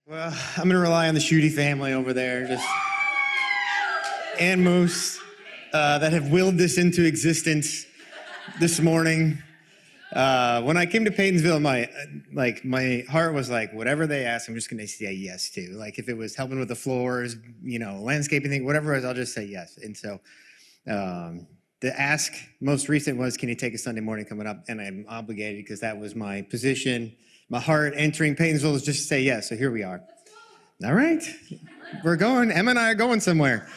Well, I'm going to rely on the Schutte family over there, and Moose, that have willed this into existence this morning. When I came to Peytonsville, my heart was like, whatever they ask, I'm just going to say yes to. Like if it was helping with the floors, landscaping thing, whatever it was, I'll just say yes. And so the ask most recent was, can you take a Sunday morning coming up? And I'm obligated because that was my position. My heart entering Peytonsville is just to say yes. So here we are. All right. We're going. Emma and I are going somewhere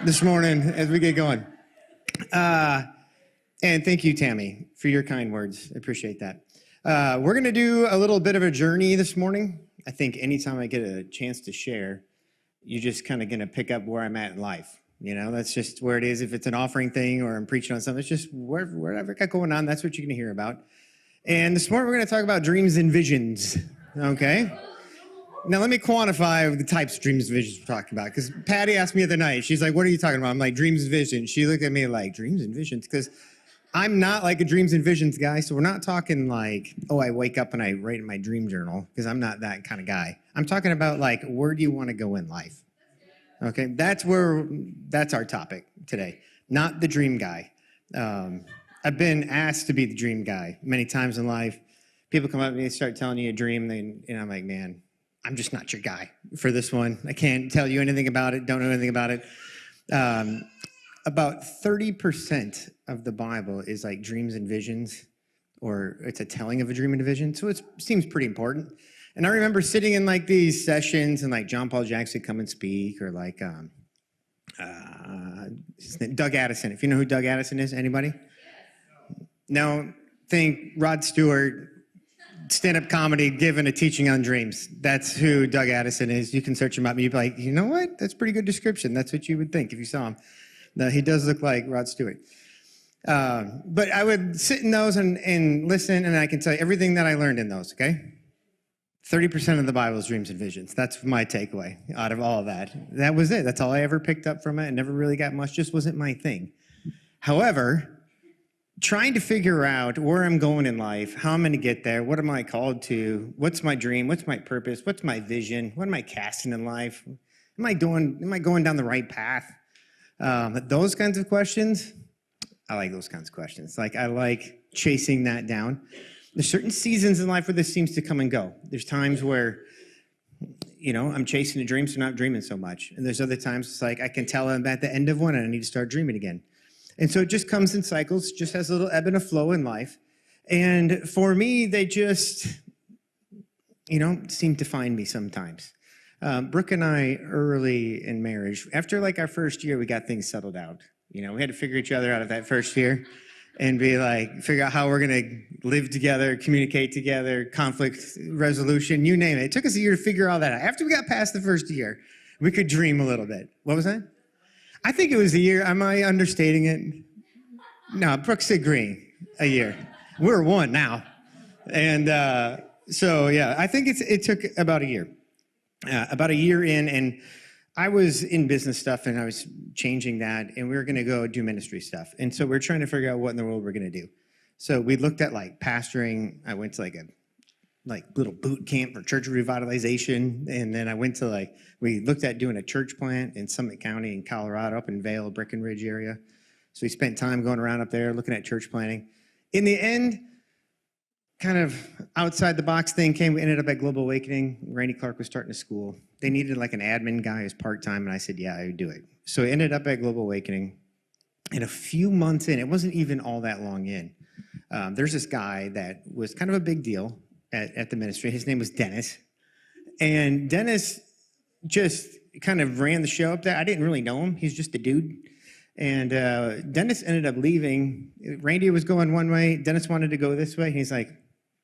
this morning as we get going. And thank you, Tammy, for your kind words. I appreciate that. We're going to do a little bit of a journey this morning. I think anytime I get a chance to share, you're just kind of going to pick up where I'm at in life. That's just where it is. If it's an offering thing or I'm preaching on something, it's just whatever I got going on, that's what you're going to hear about. And this morning, we're going to talk about dreams and visions, okay? Now, let me quantify the types of dreams and visions we're talking about, because Patty asked me the other night, she's like, what are you talking about? I'm like, dreams and visions. She looked at me like, dreams and visions? Because I'm not like a dreams and visions guy, so we're not talking like, oh, I wake up and I write in my dream journal, because I'm not that kind of guy. I'm talking about like, where do you want to go in life? Okay, that's our topic today, not the dream guy. I've been asked to be the dream guy many times in life. People come up to me and start telling you a dream, and I'm like, man, I'm just not your guy for this one. I can't tell you anything about it, don't know anything about it. About 30% of the Bible is like dreams and visions, or it's a telling of a dream and a vision, so it seems pretty important. And I remember sitting in like these sessions and like John Paul Jackson come and speak, or like Doug Addison. If you know who Doug Addison is, anybody? Now, think Rod Stewart, stand-up comedy, giving a teaching on dreams. That's who Doug Addison is. You can search him up and you'd be like, you know what? That's a pretty good description. That's what you would think if you saw him. No, he does look like Rod Stewart. But I would sit in those and listen, and I can tell you everything that I learned in those, okay? 30% of the Bible is dreams and visions. That's my takeaway out of all of that. That was it. That's all I ever picked up from it. I never really got much. Just wasn't my thing. However, trying to figure out where I'm going in life, how I'm going to get there, what am I called to, what's my dream, what's my purpose, what's my vision, what am I casting in life, am I going down the right path? Those kinds of questions, I like those kinds of questions. Like, I like chasing that down. There's certain seasons in life where this seems to come and go. There's times where, I'm chasing a dream, so not dreaming so much. And there's other times it's like I can tell I'm at the end of one and I need to start dreaming again. And so it just comes in cycles, just has a little ebb and a flow in life. And for me, they just, seem to find me sometimes. Brooke and I, early in marriage, after like our first year, we got things settled out. We had to figure each other out at that first year and be like, figure out how we're going to live together, communicate together, conflict resolution, you name it. It took us a year to figure all that out. After we got past the first year, we could dream a little bit. What was that? I think it was a year. Am I understating it? No, Brooke's agreeing. A year. We're one now. And so, yeah, I think it took about a year. About a year in, and I was in business stuff, and I was changing that, and we were going to go do ministry stuff. And so we're trying to figure out what in the world we're going to do. So we looked at, like, pastoring. I went to, like, a little boot camp for church revitalization. And then I went to we looked at doing a church plant in Summit County in Colorado, up in Vail, Breckenridge area. So we spent time going around up there looking at church planting. In the end, kind of outside the box thing came. We ended up at Global Awakening. Randy Clark was starting a school. They needed like an admin guy as part-time, and I said, yeah, I would do it. So I ended up at Global Awakening. And a few months in, it wasn't even all that long in, there's this guy that was kind of a big deal at the ministry. His name was Dennis. And Dennis just kind of ran the show up there. I didn't really know him. He's just a dude. And Dennis ended up leaving. Randy was going one way. Dennis wanted to go this way. He's like,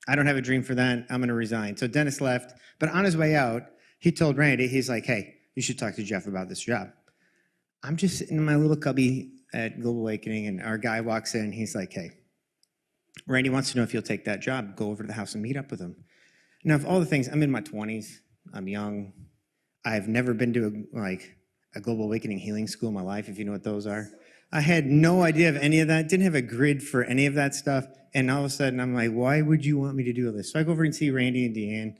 I don't have a dream for that. I'm going to resign. So Dennis left. But on his way out, he told Randy, he's like, hey, you should talk to Jeff about this job. I'm just sitting in my little cubby at Global Awakening, and our guy walks in. He's like, hey, Randy wants to know if you'll take that job. Go over to the house and meet up with him. Now, of all the things, I'm in my 20s. I'm young. I've never been to a Global Awakening healing school in my life, if you know what those are. I had no idea of any of that, didn't have a grid for any of that stuff. And all of a sudden, I'm like, why would you want me to do all this? So I go over and see Randy and Deanne,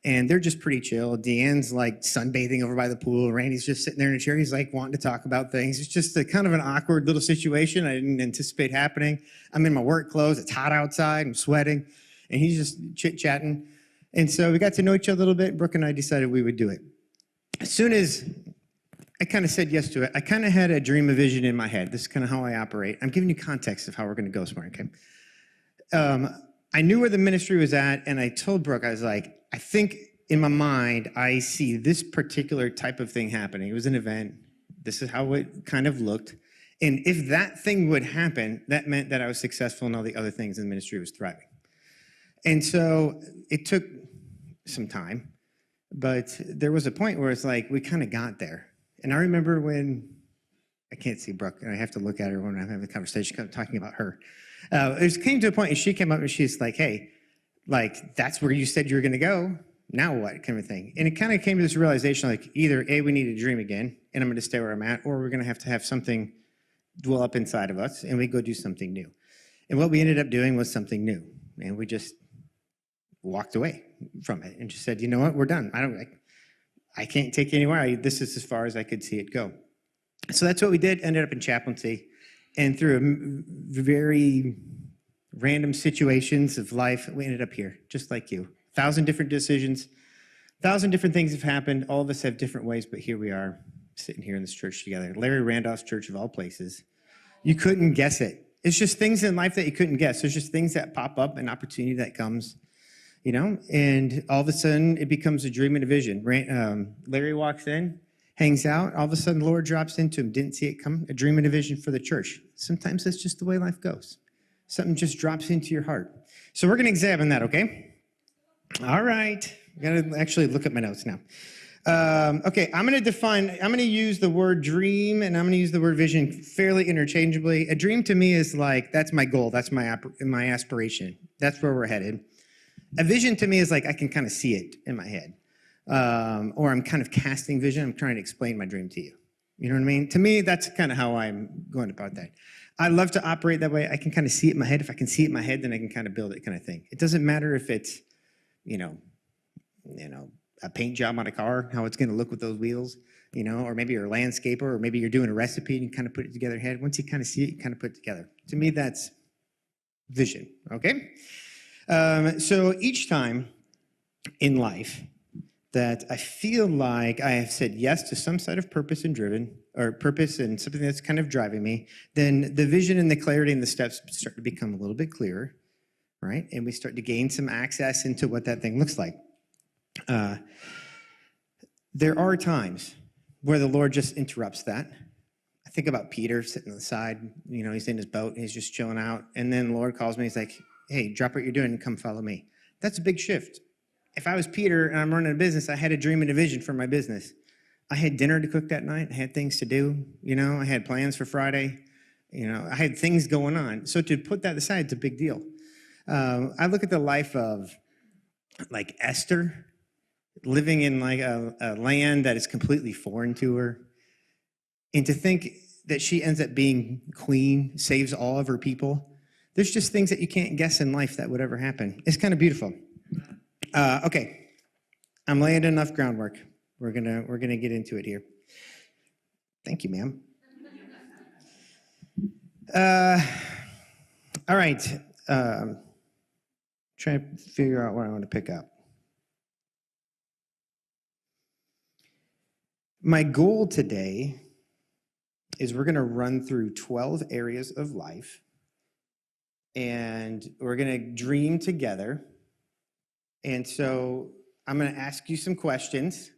and they're just pretty chill. Deanne's like sunbathing over by the pool. Randy's just sitting there in a chair. He's like wanting to talk about things. It's just a kind of an awkward little situation I didn't anticipate happening. I'm in my work clothes. It's hot outside. I'm sweating, and he's just chit-chatting. And so we got to know each other a little bit. Brooke and I decided we would do it. As soon as I kind of said yes to it, I kind of had a dream, a vision in my head. This is kind of how I operate. I'm giving you context of how we're going to go this morning, okay? I knew where the ministry was at, and I told Brooke, I was like, I think in my mind, I see this particular type of thing happening. It was an event. This is how it kind of looked. And if that thing would happen, that meant that I was successful and all the other things in the ministry was thriving. And so it took some time, but there was a point where it's like we kind of got there. And I remember when, I can't see Brooke, and I have to look at her when I'm having a conversation, kind of talking about her. It came to a point, and she came up and she's like, hey, like, that's where you said you were going to go. Now what, kind of thing. And it kind of came to this realization, like, either A, we need to dream again, and I'm going to stay where I'm at, or we're going to have something dwell up inside of us, and we go do something new. And what we ended up doing was something new. And we just walked away from it and just said, you know what, we're done. I can't take it anywhere. This is as far as I could see it go. So that's what we did, ended up in chaplaincy. And through a very random situations of life, we ended up here, just like you. 1,000 different decisions, 1,000 different things have happened. All of us have different ways, but here we are, sitting here in this church together. Larry Randolph's church of all places. You couldn't guess it. It's just things in life that you couldn't guess. There's just things that pop up, an opportunity that comes, you know, and all of a sudden it becomes a dream and a vision. Larry walks in, hangs out, all of a sudden the Lord drops into him, didn't see it come, a dream and a vision for the church. Sometimes that's just the way life goes. Something just drops into your heart. So we're going to examine that, okay? All right. I got to actually look at my notes now. Okay, I'm going to use the word dream and I'm going to use the word vision fairly interchangeably. A dream to me is like, that's my goal, that's my aspiration. That's where we're headed. A vision to me is like, I can kind of see it in my head. Or I'm kind of casting vision. I'm trying to explain my dream to you. You know what I mean? To me, that's kind of how I'm going about that. I love to operate that way. I can kind of see it in my head. If I can see it in my head, then I can kind of build it kind of thing. It doesn't matter if it's, you know, a paint job on a car, how it's going to look with those wheels, you know, or maybe you're a landscaper, or maybe you're doing a recipe and you kind of put it together in your head. Once you kind of see it, you kind of put it together. To me, that's vision, okay? So each time in life that I feel like I have said yes to some side of purpose and something that's kind of driving me, then the vision and the clarity and the steps start to become a little bit clearer, right? And we start to gain some access into what that thing looks like. There are times where the Lord just interrupts that. I think about Peter sitting on the side, you know, he's in his boat and he's just chilling out. And then the Lord calls me, he's like, hey, drop what you're doing and come follow me. That's a big shift. If I was Peter and I'm running a business, I had a dream and a vision for my business. I had dinner to cook that night. I had things to do. You know, I had plans for Friday. You know, I had things going on. So to put that aside, it's a big deal. I look at the life of like Esther, living in like a land that is completely foreign to her. And to think that she ends up being queen, saves all of her people. There's just things that you can't guess in life that would ever happen. It's kind of beautiful. Okay, I'm laying enough groundwork. We're gonna get into it here. Thank you, ma'am. All right. Trying to figure out what I want to pick up. My goal today is we're going to run through 12 areas of life, and we're going to dream together. And so I'm going to ask you some questions,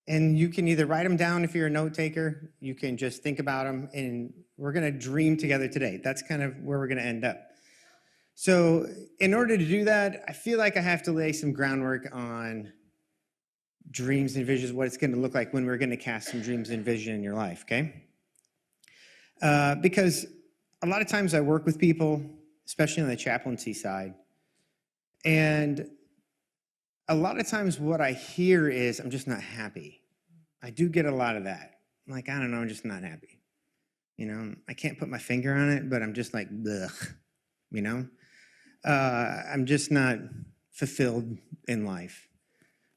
and you can either write them down if you're a note taker, you can just think about them, and we're going to dream together today. That's kind of where we're going to end up. So in order to do that, I feel like I have to lay some groundwork on dreams and visions, what it's going to look like when we're going to cast some dreams and vision in your life, okay? Because a lot of times I work with people, especially on the chaplaincy side, and a lot of times what I hear is, I'm just not happy. I do get a lot of that. I'm like, I don't know, I'm just not happy. You know, I can't put my finger on it, but I'm just like, ugh, you know? I'm just not fulfilled in life.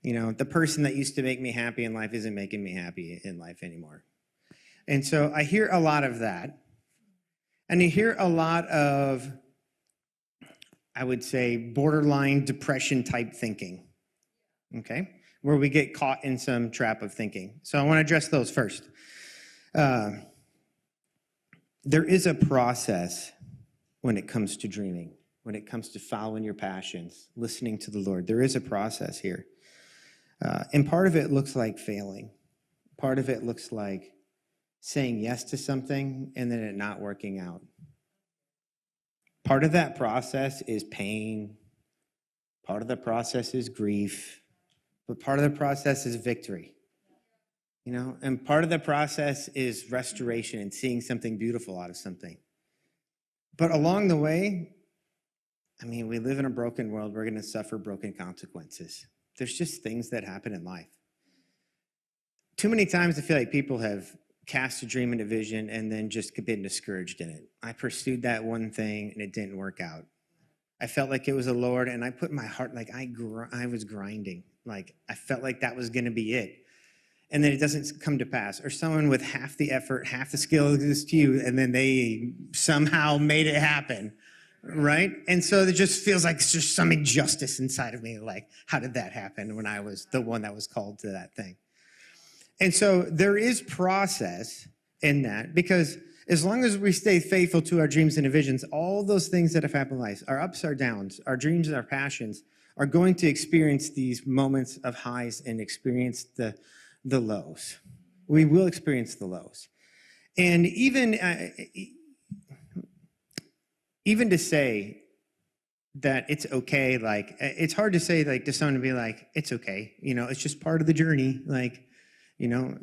You know, the person that used to make me happy in life isn't making me happy in life anymore. And so I hear a lot of that. And you hear a lot of, I would say, borderline depression type thinking, okay? Where we get caught in some trap of thinking. So I want to address those first. There is a process when it comes to dreaming, when it comes to following your passions, listening to the Lord. There is a process here. And part of it looks like failing. Part of it looks like saying yes to something and then it not working out. Part of that process is pain. Part of the process is grief. But part of the process is victory. You know, and part of the process is restoration and seeing something beautiful out of something. But along the way, I mean, we live in a broken world. We're going to suffer broken consequences. There's just things that happen in life. Too many times I feel like people have cast a dream and a vision and then just been discouraged in it. I pursued that one thing and it didn't work out. I felt like it was the Lord and I put my heart, like I was grinding. Like I felt like that was going to be it. And then it doesn't come to pass. Or someone with half the effort, half the skill exists to you, and then they somehow made it happen, right? And so it just feels like it's just some injustice inside of me. Like, how did that happen when I was the one that was called to that thing? And so there is process in that, because as long as we stay faithful to our dreams and visions, all those things that have happened in life, our ups, our downs, our dreams and our passions, are going to experience these moments of highs and experience the lows. We will experience the lows. And even to say that it's okay, like, it's hard to say, like, to someone to be like, it's okay, you know, it's just part of the journey, like, you know,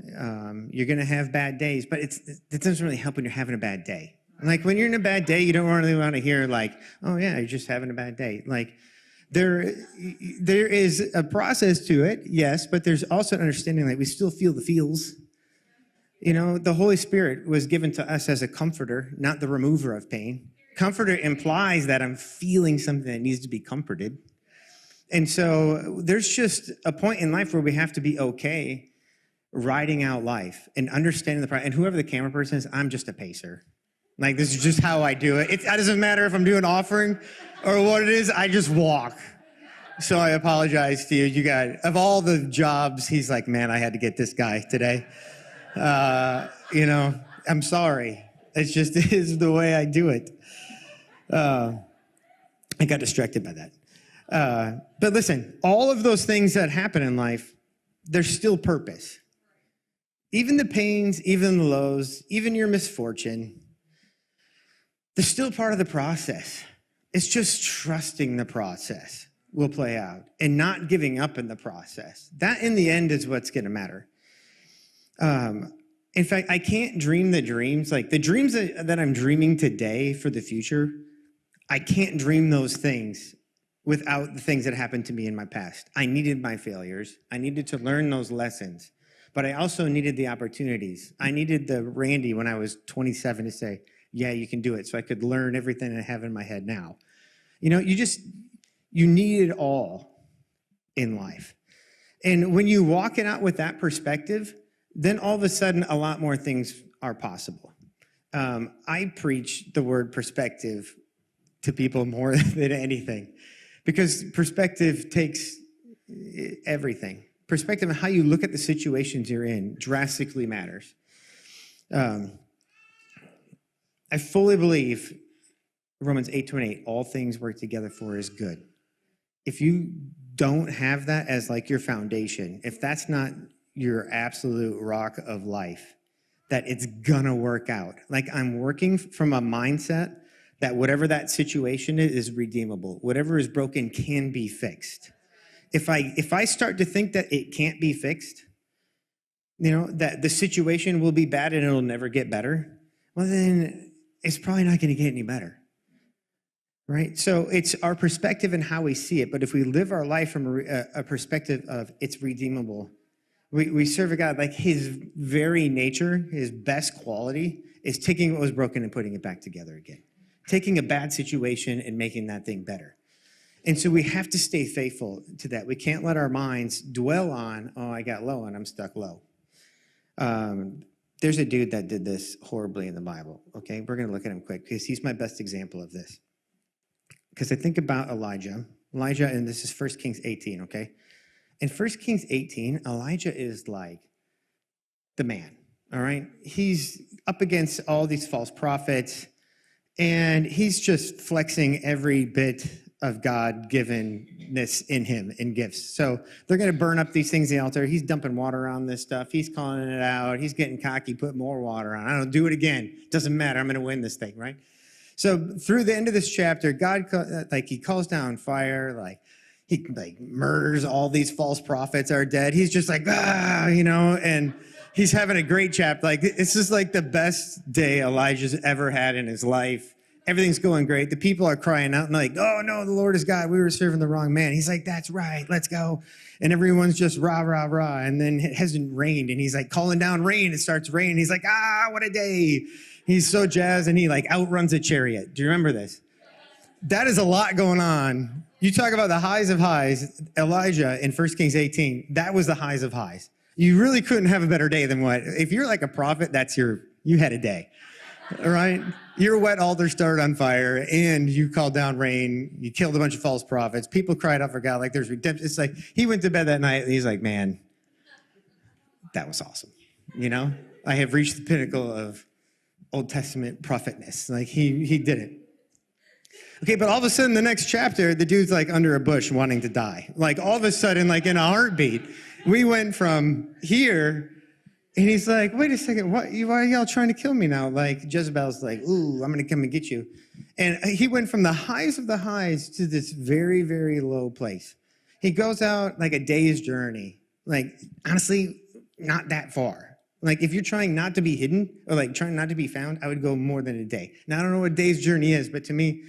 you're going to have bad days, but it doesn't really help when you're having a bad day. Like, when you're in a bad day, you don't really want to hear, like, oh, yeah, you're just having a bad day. Like, there is a process to it, yes, but there's also an understanding that we still feel the feels. You know, the Holy Spirit was given to us as a comforter, not the remover of pain. Comforter implies that I'm feeling something that needs to be comforted. And so there's just a point in life where we have to be okay riding out life and understanding the process. And whoever the camera person is, I'm just a pacer. Like, this is just how I do it. It doesn't matter if I'm doing offering or what it is, I just walk. So I apologize to you. You got, of all the jobs, he's like, man, I had to get this guy today. You know, I'm sorry. It's just is the way I do it. I got distracted by that. But listen, all of those things that happen in life, there's still purpose. Even the pains, even the lows, even your misfortune, they're still part of the process. It's just trusting the process will play out and not giving up in the process. That, in the end, is what's going to matter. In fact, I can't dream the dreams. Like, the dreams that I'm dreaming today for the future, I can't dream those things without the things that happened to me in my past. I needed my failures. I needed to learn those lessons. But I also needed the opportunities. I needed the Randy when I was 27 to say, yeah, you can do it. So I could learn everything I have in my head now. You know, you need it all in life. And when you walk it out with that perspective, then all of a sudden a lot more things are possible. I preach the word perspective to people more than anything, because perspective takes everything. Perspective on how you look at the situations you're in drastically matters. I fully believe Romans 8:28, all things work together for his good. If you don't have that as like your foundation, if that's not your absolute rock of life, that it's gonna work out. Like, I'm working from a mindset that whatever that situation is redeemable. Whatever is broken can be fixed. If I start to think that it can't be fixed, you know, that the situation will be bad and it'll never get better, well, then it's probably not going to get any better, right? So it's our perspective and how we see it. But if we live our life from a perspective of it's redeemable, we serve a God, like, his very nature, his best quality is taking what was broken and putting it back together again, taking a bad situation and making that thing better. And so we have to stay faithful to that. We can't let our minds dwell on, oh, I got low and I'm stuck low. There's a dude that did this horribly in the Bible, okay? We're going to look at him quick because he's my best example of this. Because I think about Elijah, and this is 1 Kings 18, okay? In 1 Kings 18, Elijah is like the man, all right? He's up against all these false prophets, and he's just flexing every bit of God-givenness in him in gifts. So they're going to burn up these things in the altar. He's dumping water on this stuff. He's calling it out. He's getting cocky, put more water on. I don't do it again. Doesn't matter. I'm going to win this thing, right? So through the end of this chapter, God, he calls down fire, he murders all these false prophets are dead. He's just like, and he's having a great chapter. This is the best day Elijah's ever had in his life. Everything's going great. The people are crying out and oh no, the Lord is God. We were serving the wrong man. He's like, that's right. Let's go. And everyone's just rah, rah, rah. And then it hasn't rained. And he's calling down rain. It starts raining. He's like, what a day. He's so jazzed and he outruns a chariot. Do you remember this? That is a lot going on. You talk about the highs of highs. Elijah in 1 Kings 18, that was the highs of highs. You really couldn't have a better day than if you're like a prophet, you had a day. All right? Your wet altar started on fire, and you called down rain. You killed a bunch of false prophets. People cried out for God there's redemption. It's he went to bed that night, and he's like, man, that was awesome. I have reached the pinnacle of Old Testament prophetness. He did it. Okay, but all of a sudden, the next chapter, the dude's under a bush wanting to die. All of a sudden, in a heartbeat, we went from here. And he's like, wait a second, why are y'all trying to kill me now? Jezebel's ooh, I'm going to come and get you. And he went from the highs of the highs to this very, very low place. He goes out a day's journey. Honestly, not that far. If you're trying not to be hidden or trying not to be found, I would go more than a day. Now, I don't know what a day's journey is, but to me,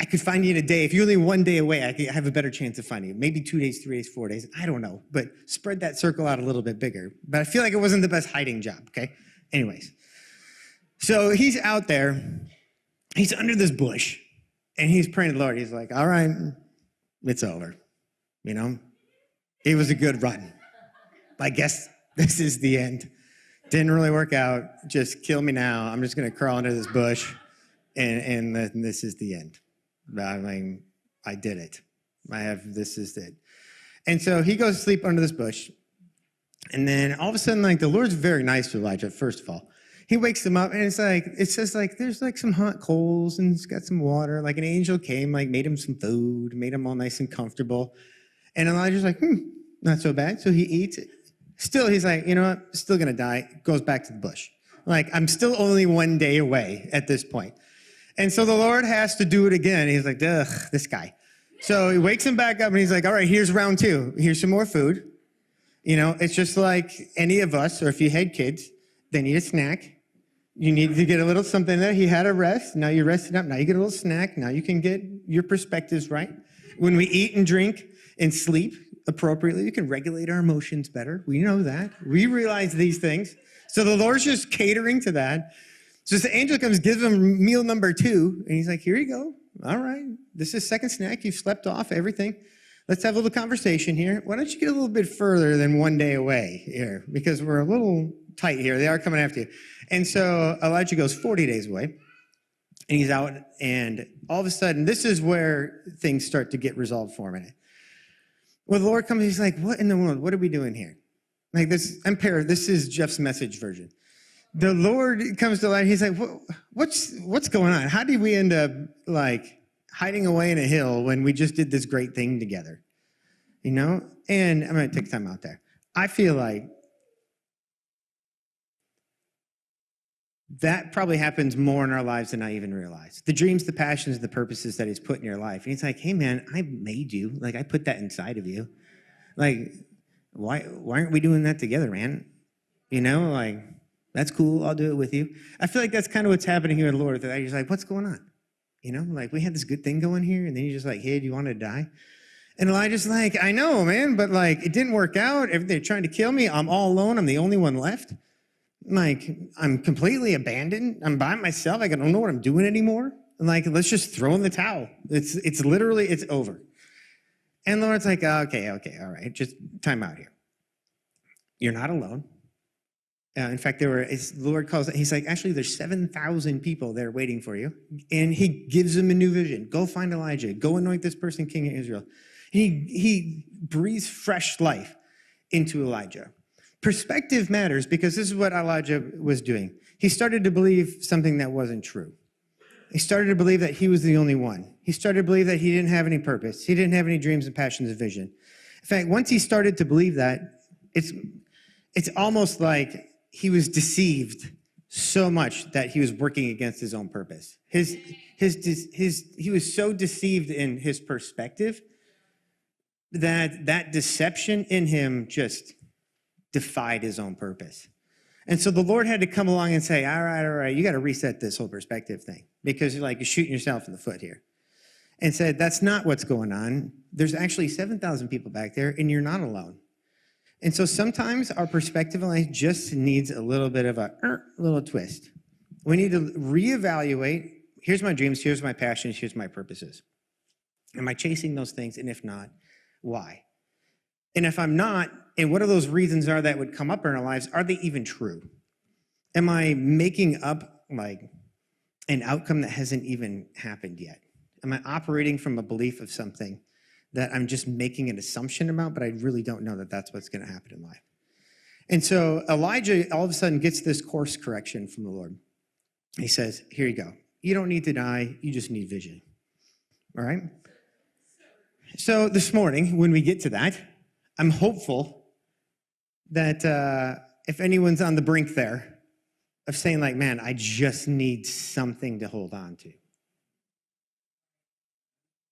I could find you in a day. If you're only one day away, I could have a better chance of finding you. Maybe 2 days, 3 days, 4 days. I don't know. But spread that circle out a little bit bigger. But I feel like it wasn't the best hiding job, okay? Anyways. So he's out there. He's under this bush. And he's praying to the Lord. He's like, all right, it's over. It was a good run. I guess this is the end. Didn't really work out. Just kill me now. I'm just going to crawl under this bush. And this is the end. I did it. This is it. And so he goes to sleep under this bush. And then all of a sudden, the Lord's very nice to Elijah, first of all. He wakes him up and it says there's some hot coals and it's got some water. An angel came, made him some food, made him all nice and comfortable. And Elijah's not so bad. So he eats it. Still, he's like, you know what? Still going to die. Goes back to the bush. I'm still only 1 day away at this point. And so the Lord has to do it again. He's like, ugh, this guy. So he wakes him back up and he's like, all right, here's round 2. Here's some more food. It's just like any of us, or if you had kids, they need a snack. You need to get a little something there. He had a rest. Now you're rested up. Now you get a little snack. Now you can get your perspectives right. When we eat and drink and sleep appropriately, we can regulate our emotions better. We know that. We realize these things. So the Lord's just catering to that. So the angel comes, gives him meal number 2, and he's like, here you go. All right, this is second snack. You've slept off everything. Let's have a little conversation here. Why don't you get a little bit further than 1 day away here? Because we're a little tight here. They are coming after you. And so Elijah goes 40 days away, and he's out, and all of a sudden, this is where things start to get resolved for a minute. Well, the Lord comes, he's like, what in the world? What are we doing here? This is Jeff's Message version. The Lord comes to Elijah. He's like, what's going on? How did we end up hiding away in a hill when we just did this great thing together? And I'm going to take time out there. I feel like that probably happens more in our lives than I even realize. The dreams, the passions, the purposes that he's put in your life. And he's like, hey man, I made you. I put that inside of you. Why aren't we doing that together, man? That's cool. I'll do it with you. I feel like that's kind of what's happening here in the Lord. He's like, what's going on? We had this good thing going here, and then you just hey, do you want to die? And Elijah's like, I know, man, but it didn't work out. They're trying to kill me. I'm all alone. I'm the only one left. I'm completely abandoned. I'm by myself. I don't know what I'm doing anymore. Like, let's just throw in the towel. It's literally, it's over. And the Lord's like, okay, all right, just time out here. You're not alone. In fact, the Lord calls it, he's like, actually, there's 7,000 people there waiting for you. And he gives them a new vision. Go find Elijah. Go anoint this person king of Israel. He breathes fresh life into Elijah. Perspective matters because this is what Elijah was doing. He started to believe something that wasn't true. He started to believe that he was the only one. He started to believe that he didn't have any purpose. He didn't have any dreams and passions and vision. In fact, once he started to believe that, it's almost like he was deceived so much that he was working against his own purpose. He was so deceived in his perspective that deception in him just defied his own purpose. And so the Lord had to come along and say, all right, you got to reset this whole perspective thing because you're shooting yourself in the foot here. And said, that's not what's going on. There's actually 7,000 people back there and you're not alone. And so sometimes our perspective in life just needs a little bit of a little twist. We need to reevaluate, here's my dreams, here's my passions, here's my purposes. Am I chasing those things? And if not, why? And if I'm not, and what are those reasons are that would come up in our lives, are they even true? Am I making up an outcome that hasn't even happened yet? Am I operating from a belief of something that I'm just making an assumption about, but I really don't know that that's what's going to happen in life? And so Elijah all of a sudden gets this course correction from the Lord. He says, here you go. You don't need to die. You just need vision. All right? So this morning, when we get to that, I'm hopeful that if anyone's on the brink there of saying man, I just need something to hold on to.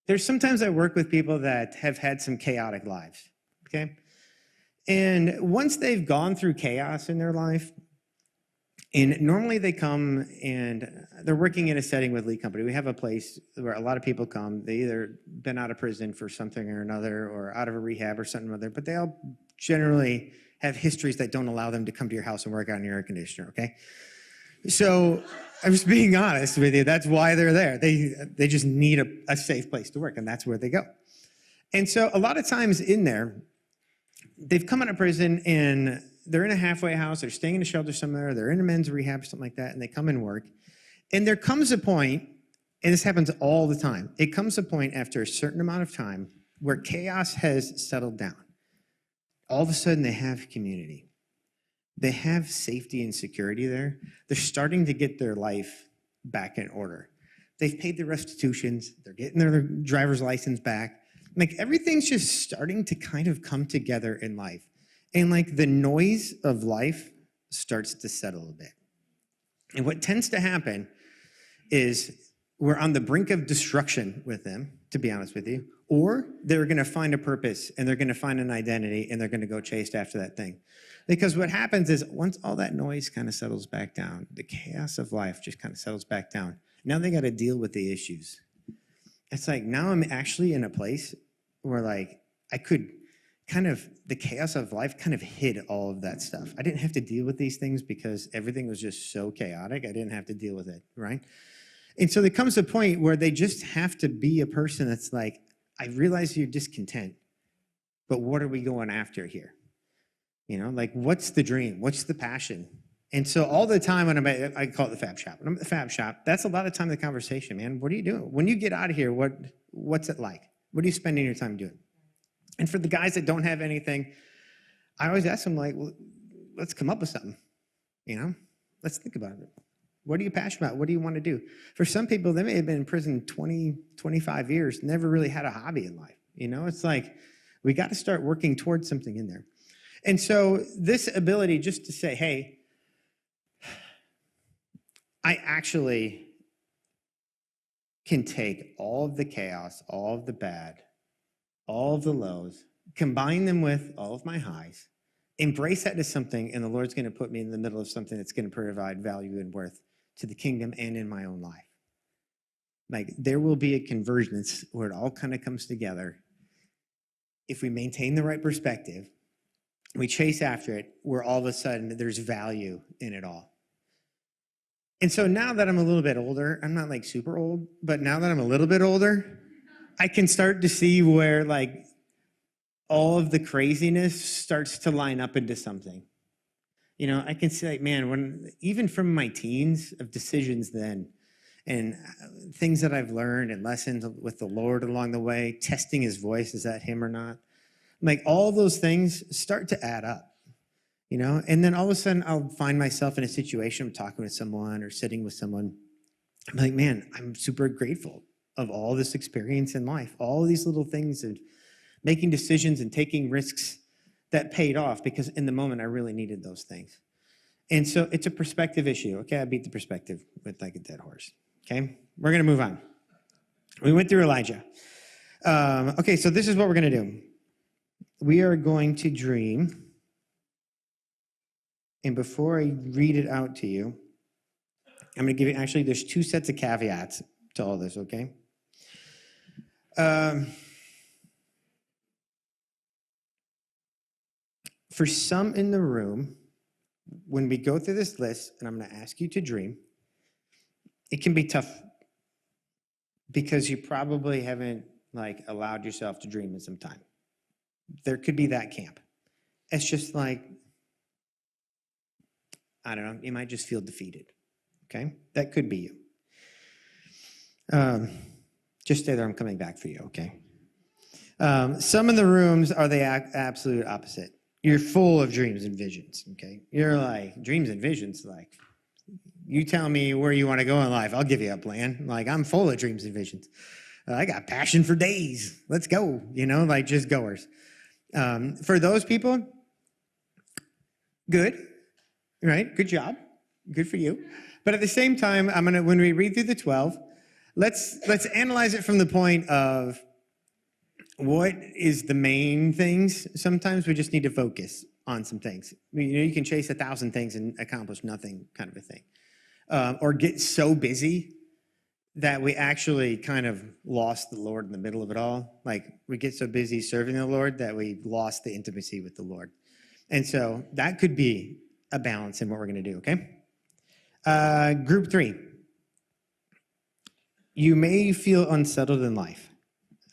There's sometimes I work with people that have had some chaotic lives, okay? And once they've gone through chaos in their life, and normally they come and they're working in a setting with Lee Company. We have a place where a lot of people come. They either been out of prison for something or another or out of a rehab or something or other, but they all generally have histories that don't allow them to come to your house and work on your air conditioner, okay? So I'm just being honest with you. That's why they're there. They just need a safe place to work, and that's where they go. And so a lot of times in there, they've come out of prison and they're in a halfway house, they're staying in a shelter somewhere, they're in a men's rehab, something like that, and they come and work. And there comes a point, and this happens all the time, it comes a point after a certain amount of time where chaos has settled down. All of a sudden, they have community. They have safety and security there. They're starting to get their life back in order. They've paid their restitutions. They're getting their driver's license back. Everything's just starting to kind of come together in life. And the noise of life starts to settle a bit. And what tends to happen is we're on the brink of destruction with them, to be honest with you, or they're going to find a purpose and they're going to find an identity and they're going to go chase after that thing. Because what happens is once all that noise kind of settles back down, the chaos of life just kind of settles back down. Now they got to deal with the issues. It's now I'm actually in a place where I could the chaos of life kind of hid all of that stuff. I didn't have to deal with these things because everything was just so chaotic. I didn't have to deal with it, right? And so there comes a point where they just have to be a person that's I realize you're discontent, but what are we going after here? What's the dream? What's the passion? And so all the time when I call it the Fab Shop. When I'm at the Fab Shop, that's a lot of time the conversation, man. What are you doing? When you get out of here, what's it like? What are you spending your time doing? And for the guys that don't have anything, I always ask them well, let's come up with something, Let's think about it. What are you passionate about? What do you want to do? For some people, they may have been in prison 20, 25 years, never really had a hobby in life. It's we got to start working towards something in there. And so this ability just to say, hey, I actually can take all of the chaos, all of the bad, all of the lows, combine them with all of my highs, embrace that as something, and the Lord's going to put me in the middle of something that's going to provide value and worth to the kingdom and in my own life. There will be a convergence where it all kind of comes together. If we maintain the right perspective, we chase after it, where all of a sudden there's value in it all. And so now that I'm a little bit older, I'm not like super old, but now that I'm a little bit older, I can start to see where like all of the craziness starts to line up into something. You know, I can see like, man, when even from my teens of decisions then and things that I've learned and lessons with the Lord along the way, testing his voice, is that him or not? Like all those things start to add up, you know? And then all of a sudden I'll find myself in a situation, I'm talking with someone or sitting with someone. I'm like, man, I'm super grateful of all this experience in life, all these little things of making decisions and taking risks that paid off because in the moment I really needed those things. And so it's a perspective issue. Okay, I beat the perspective with like a dead horse. Okay, we're going to move on. We went through Elijah. Okay, so this is what we're going to do. We are going to dream. And before I read it out to you, I'm going to give you, actually, there's two sets of caveats to all this, okay? For some in the room, when we go through this list, and I'm going to ask you to dream, it can be tough because you probably haven't like allowed yourself to dream in some time. There could be that camp. It's just like, I don't know, you might just feel defeated, okay? That could be you. Just stay there, I'm coming back for you, okay? Some of the rooms are the absolute opposite. You're full of dreams and visions, okay? You're like, dreams and visions, like, you tell me where you want to go in life, I'll give you a plan. Like, I'm full of dreams and visions. I got passion for days. Let's go, you know, like just goers. For those people, good, right? Good job. Good for you. But at the same time, when we read through the 12, let's analyze it from the point of what is the main things. Sometimes we just need to focus on some things. You know, you can chase 1,000 things and accomplish nothing, kind of a thing. Or get so busy that we actually kind of lost the Lord in the middle of it all. Like we get so busy serving the Lord that we lost the intimacy with the Lord. And so that could be a balance in what we're going to do, okay? Group 3. You may feel unsettled in life.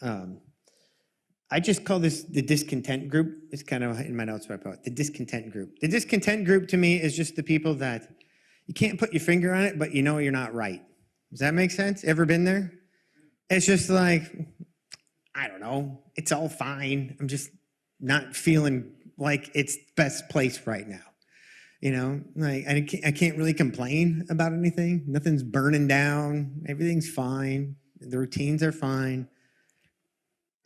I just call this the discontent group. It's kind of in my notes where I put the discontent group. The discontent group to me is just the people that you can't put your finger on it, but you know you're not right. Does that make sense? Ever been there? It's just like, I don't know. It's all fine. I'm just not feeling like it's best place right now. You know, like I can't really complain about anything. Nothing's burning down. Everything's fine. The routines are fine.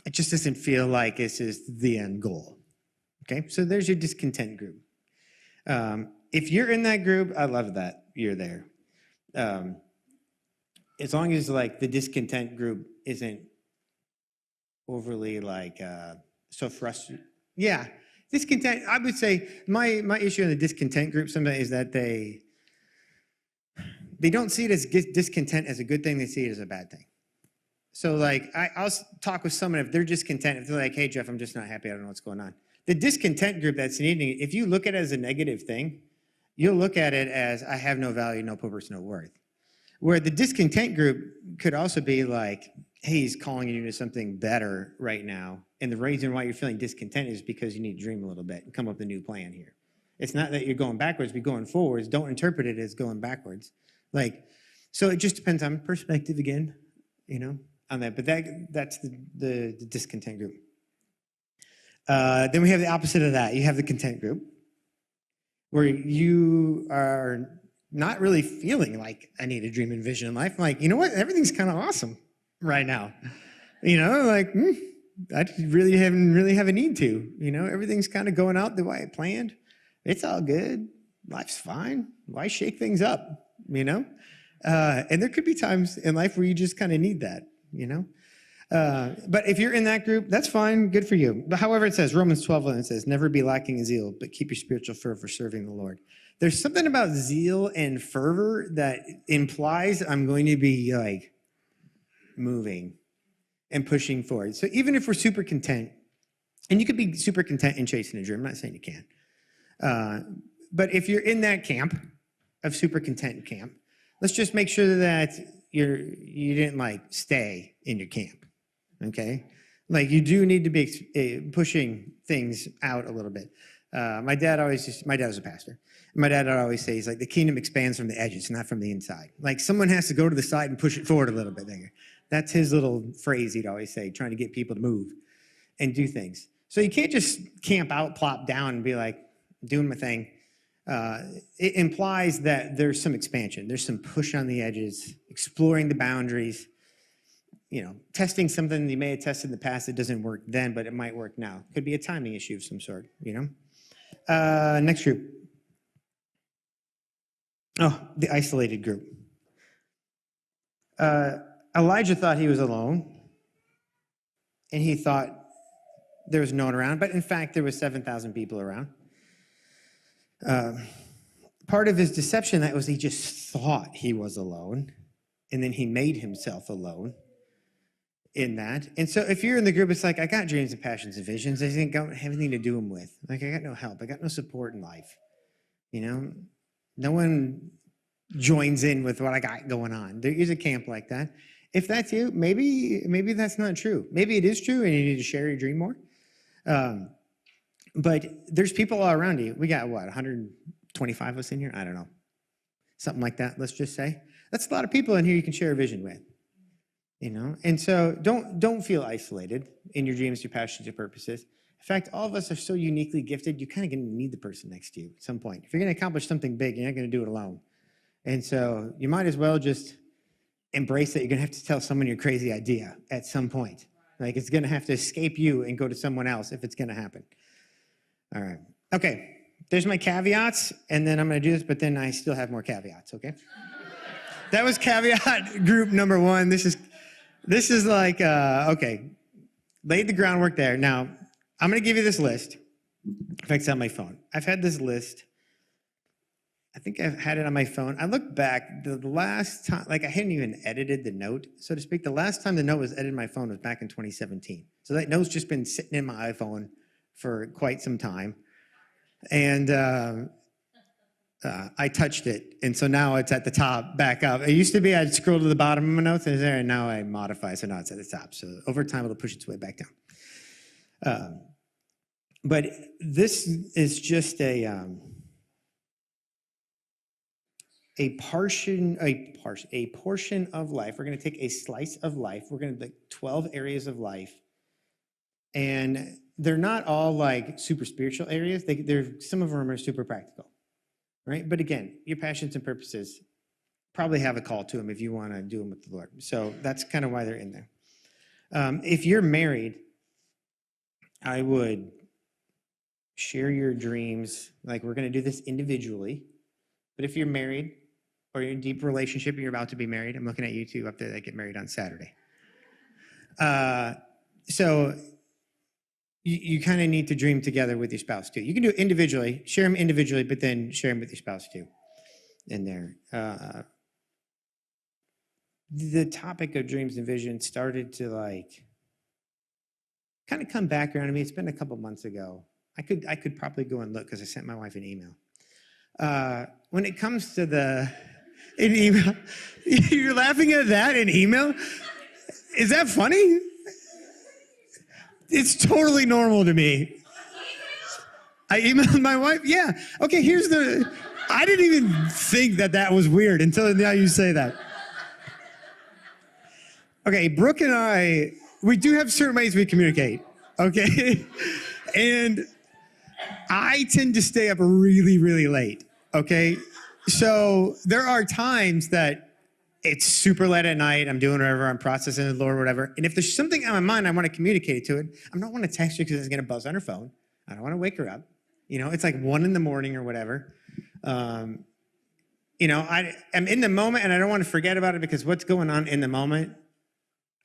It just doesn't feel like this is the end goal. Okay, so there's your discontent group. If you're in that group, I love that you're there. As long as like the discontent group isn't overly like so frustrated. Yeah, discontent. I would say my issue in the discontent group sometimes is that they don't see it as discontent as a good thing. They see it as a bad thing. So like I'll talk with someone if they're discontent. If they're like, "Hey Jeff, I'm just not happy. I don't know what's going on." The discontent group that's needing it. If you look at it as a negative thing, you'll look at it as I have no value, no purpose, no worth. Where the discontent group could also be like, hey, he's calling you to something better right now. And the reason why you're feeling discontent is because you need to dream a little bit and come up with a new plan here. It's not that you're going backwards, but going forwards. Don't interpret it as going backwards. Like, so it just depends on perspective again, you know, on that. But that's the discontent group. Then we have the opposite of that. You have the content group, where you are not really feeling like I need a dream and vision in life. I'm like, you know what? Everything's kind of awesome right now. You know, like, I really have a need to. You know, everything's kind of going out the way I planned. It's all good. Life's fine. Why shake things up, you know? And there could be times in life where you just kind of need that, you know? But if you're in that group, that's fine. Good for you. But however, it says, Romans 12:11 says, never be lacking in zeal, but keep your spiritual fervor for serving the Lord. There's something about zeal and fervor that implies I'm going to be like moving and pushing forward. So even if we're super content, and you could be super content in chasing a dream, I'm not saying you can't. But if you're in that camp of super content camp, let's just make sure that you didn't like stay in your camp, okay? Like you do need to be pushing things out a little bit. My dad was a pastor. My dad would always say, he's like, the kingdom expands from the edges, not from the inside. Like someone has to go to the side and push it forward a little bit bigger. That's his little phrase he'd always say, trying to get people to move and do things. So you can't just camp out, plop down, and be like, doing my thing. It implies that there's some expansion. There's some push on the edges, exploring the boundaries, testing something that you may have tested in the past that doesn't work then, but it might work now. Could be a timing issue of some sort, Next group. Oh, the isolated group. Elijah thought he was alone, and he thought there was no one around, but in fact, there was 7,000 people around. Part of his deception that was he just thought he was alone, and then he made himself alone in that. And so if you're in the group, it's like, I got dreams and passions and visions. I don't have anything to do them with. Like, I got no help. I got no support in life. No one joins in with what I got going on. There is a camp like that. If that's you, maybe that's not true. Maybe it is true and you need to share your dream more. But there's people all around you. We got, 125 of us in here? I don't know. Something like that, let's just say. That's a lot of people in here you can share a vision with. And so don't feel isolated in your dreams, your passions, your purposes. In fact, all of us are so uniquely gifted, you're kind of going to need the person next to you at some point. If you're going to accomplish something big, you're not going to do it alone. And so you might as well just embrace that you're going to have to tell someone your crazy idea at some point. Like it's going to have to escape you and go to someone else if it's going to happen. All right. Okay. There's my caveats, and then I'm going to do this, but then I still have more caveats, okay? That was caveat group number one. This is like, okay, laid the groundwork there. Now, I'm going to give you this list. In fact, it's on my phone. I've had this list. I think I've had it on my phone. I look back, the last time, like I hadn't even edited the note, so to speak. The last time the note was edited in my phone was back in 2017. So that note's just been sitting in my iPhone for quite some time. And I touched it, and so now it's at the top, back up. It used to be I'd scroll to the bottom of my notes, and it's there, and now I modify, so now it's at the top. So over time, it'll push its way back down. But this is just a portion of life. We're going to take a slice of life. We're going to take 12 areas of life, and they're not all like super spiritual areas. Some of them are super practical, right? But again, your passions and purposes probably have a call to them if you want to do them with the Lord. So that's kind of why they're in there. If you're married, I would share your dreams. Like we're going to do this individually. But if you're married or you're in a deep relationship and you're about to be married, I'm looking at you two up there that get married on Saturday. So you kind of need to dream together with your spouse too. You can do it individually, share them individually, but then share them with your spouse too in there. The topic of dreams and visions started to like kind of come back around to me. It's been a couple months ago. I could probably go and look because I sent my wife an email. When it comes to an email, you're laughing at that, an email? Is that funny? It's totally normal to me. I emailed my wife? Yeah. Okay, I didn't even think that was weird until now you say that. Okay, Brooke and I, we do have certain ways we communicate, okay? And I tend to stay up really, really late, okay? So there are times that it's super late at night, I'm doing whatever, I'm processing the Lord, whatever, and if there's something on my mind, I want to communicate it to it. I don't want to text her because it's going to buzz on her phone. I don't want to wake her up. It's like 1 a.m. or whatever. I'm in the moment and I don't want to forget about it because what's going on in the moment,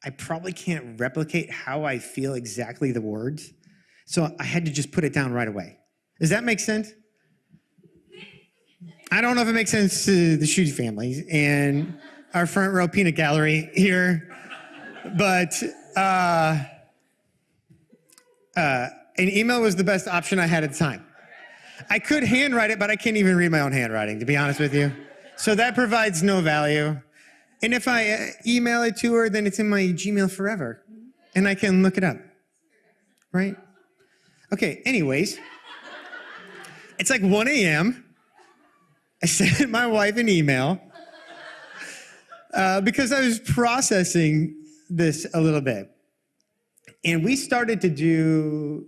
I probably can't replicate how I feel exactly the words. So I had to just put it down right away. Does that make sense? I don't know if it makes sense to the Schutte families and our front row peanut gallery here, but an email was the best option I had at the time. I could handwrite it, but I can't even read my own handwriting, to be honest with you. So that provides no value. And if I email it to her, then it's in my Gmail forever. And I can look it up. Right? Okay, anyways. It's like 1 a.m. I sent my wife an email because I was processing this a little bit. And we started to do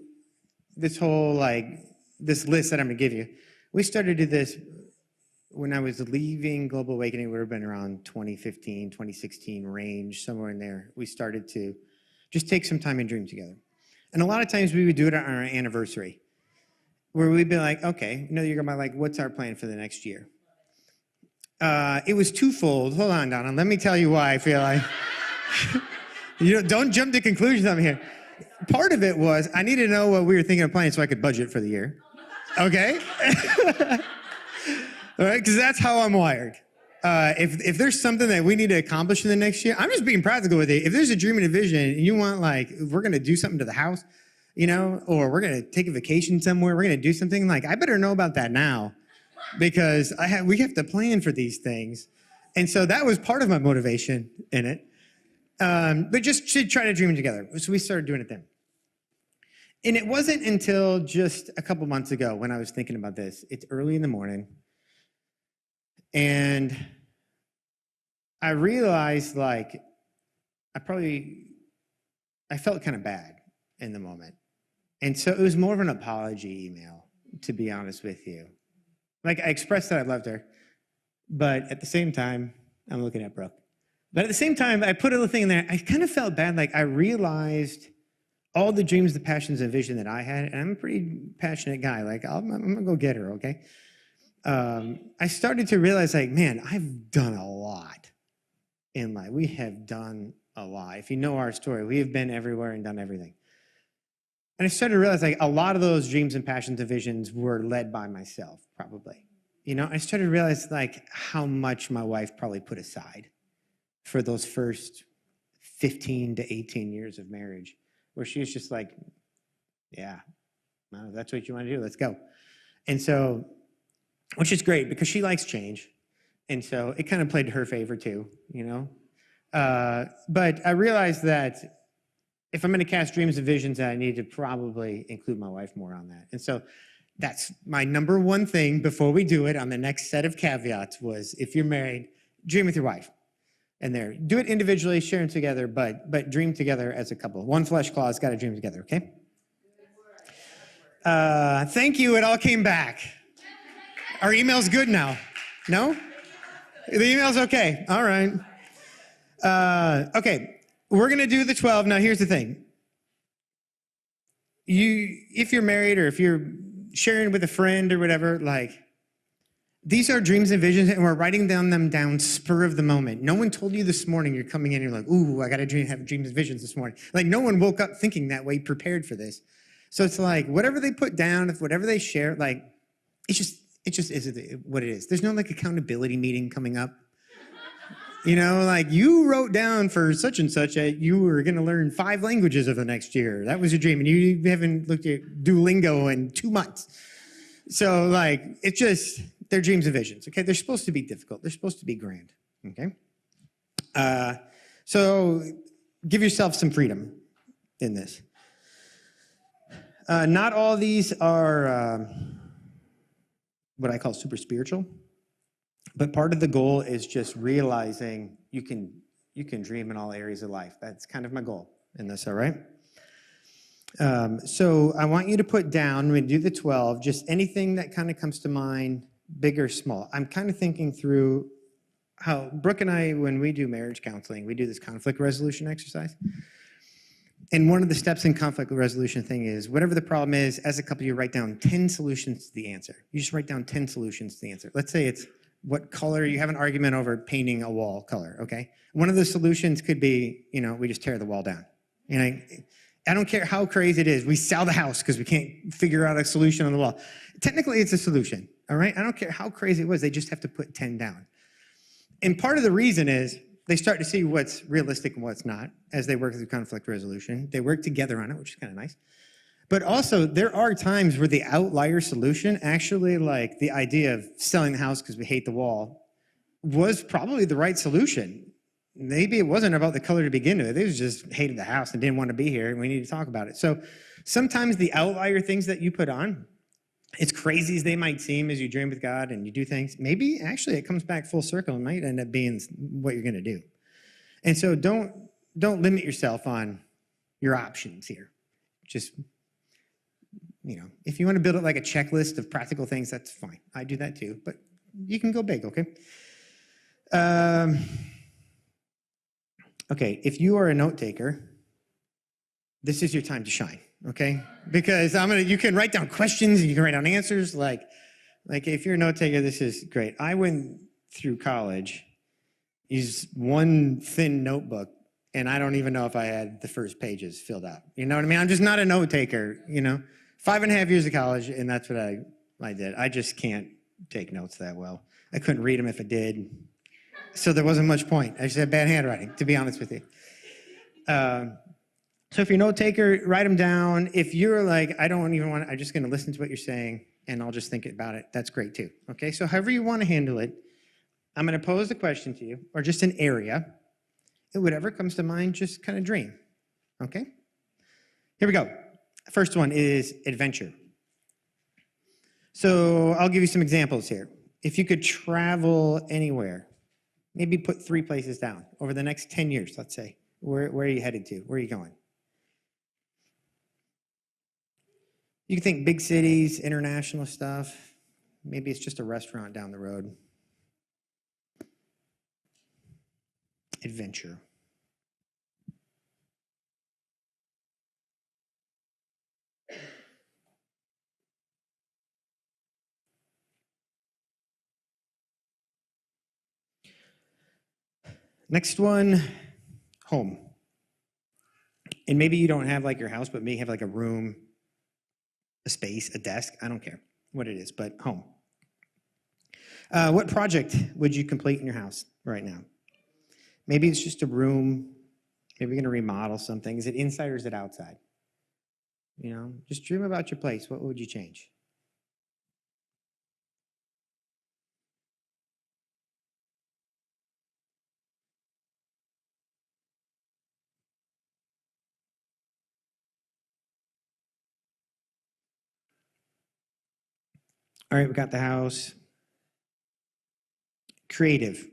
this whole, this list that I'm going to give you. We started to do this when I was leaving Global Awakening. It would have been around 2015, 2016 range, somewhere in there. We started to just take some time and dream together. And a lot of times we would do it on our anniversary, where we'd be like, okay, you're going to be like, what's our plan for the next year? It was twofold. Hold on, Donna. Let me tell you why I feel like... don't jump to conclusions on me here. Part of it was I needed to know what we were thinking of planning so I could budget for the year. Okay? All right, because that's how I'm wired. If there's something that we need to accomplish in the next year, I'm just being practical with it. If there's a dream and a vision, and you want, we're going to do something to the house, or we're going to take a vacation somewhere, we're going to do something, I better know about that now, because we have to plan for these things. And so that was part of my motivation in it. But just to try to dream it together. So we started doing it then. And it wasn't until just a couple months ago when I was thinking about this. It's early in the morning. And I realized, I felt kind of bad in the moment. And so it was more of an apology email, to be honest with you. I expressed that I loved her. But at the same time, I'm looking at Brooke. But at the same time, I put a little thing in there. I kind of felt bad. I realized all the dreams, the passions, and vision that I had. And I'm a pretty passionate guy. I'm going to go get her, okay? I started to realize, man, I've done a lot in life. We have done a lot. If you know our story, we have been everywhere and done everything. And I started to realize, a lot of those dreams and passions and visions were led by myself, probably. I started to realize, how much my wife probably put aside for those first 15 to 18 years of marriage, where she was just yeah, well, that's what you want to do, let's go. And so, which is great because she likes change. And so it kind of played to her favor too, But I realized that if I'm going to cast dreams and visions, I need to probably include my wife more on that. And so that's my number one thing before we do it on the next set of caveats was, if you're married, dream with your wife. And there, do it individually, share them together, but dream together as a couple. One flesh claw's got to dream together, okay? Thank you, it all came back. Our email's good now. No? The email's okay, all right. Okay, we're gonna do the 12. Now here's the thing. If you're married or if you're sharing with a friend or whatever, these are dreams and visions, and we're writing them down spur of the moment. No one told you this morning you're coming in and you're like, ooh, I got to have dreams and visions this morning. No one woke up thinking that way, prepared for this. So it's whatever they put down, if whatever they share, it just is what it is. There's no accountability meeting coming up. You wrote down for such and such that you were going to learn 5 languages over the next year. That was your dream, and you haven't looked at Duolingo in 2 months. So it's just... They're dreams and visions, okay? They're supposed to be difficult. They're supposed to be grand, okay? So give yourself some freedom in this. Not all these are what I call super spiritual, but part of the goal is just realizing you can dream in all areas of life. That's kind of my goal in this, all right? So I want you to put down, when we do the 12, just anything that kind of comes to mind, big or small. I'm kind of thinking through how Brooke and I, when we do marriage counseling, we do this conflict resolution exercise. And one of the steps in conflict resolution thing is, whatever the problem is, as a couple, you write down 10 solutions to the answer. You just write down 10 solutions to the answer. Let's say it's what color, you have an argument over painting a wall color, okay? One of the solutions could be, we just tear the wall down. I don't care how crazy it is. We sell the house because we can't figure out a solution on the wall. Technically, it's a solution, all right? I don't care how crazy it was. They just have to put 10 down. And part of the reason is they start to see what's realistic and what's not as they work through conflict resolution. They work together on it, which is kind of nice. But also, there are times where the outlier solution, actually the idea of selling the house because we hate the wall, was probably the right solution. Maybe it wasn't about the color to begin with. They just hated the house and didn't want to be here, and we need to talk about it. So sometimes the outlier things that you put on, as crazy as they might seem as you dream with God and you do things, maybe actually it comes back full circle and might end up being what you're going to do. And so don't limit yourself on your options here. Just, if you want to build it like a checklist of practical things, that's fine. I do that too, but you can go big, okay? Okay, if you are a note taker, this is your time to shine, okay? Because you can write down questions and you can write down answers. Like if you're a note taker, this is great. I went through college, used one thin notebook, and I don't even know if I had the first pages filled out. You know what I mean? I'm just not a note taker, 5.5 years of college, and that's what I did. I just can't take notes that well. I couldn't read them if I did. So there wasn't much point. I just had bad handwriting, to be honest with you. So if you're a note taker, write them down. If you're like, I'm just going to listen to what you're saying, and I'll just think about it, that's great too. Okay, so however you want to handle it, I'm going to pose a question to you, or just an area, and whatever comes to mind, just kind of dream. Okay? Here we go. First one is adventure. So I'll give you some examples here. If you could travel anywhere, maybe put 3 places down over the next 10 years, let's say. Where are you headed to? Where are you going? You can think big cities, international stuff. Maybe it's just a restaurant down the road. Adventure. Next one, home. And maybe you don't have like your house, but maybe you have like a room, a space, a desk. I don't care what it is, but home. What project would you complete in your house right now? Maybe it's just a room. Maybe you're going to remodel something. Is it inside or is it outside? Just dream about your place. What would you change? All right, we got the house. Creative.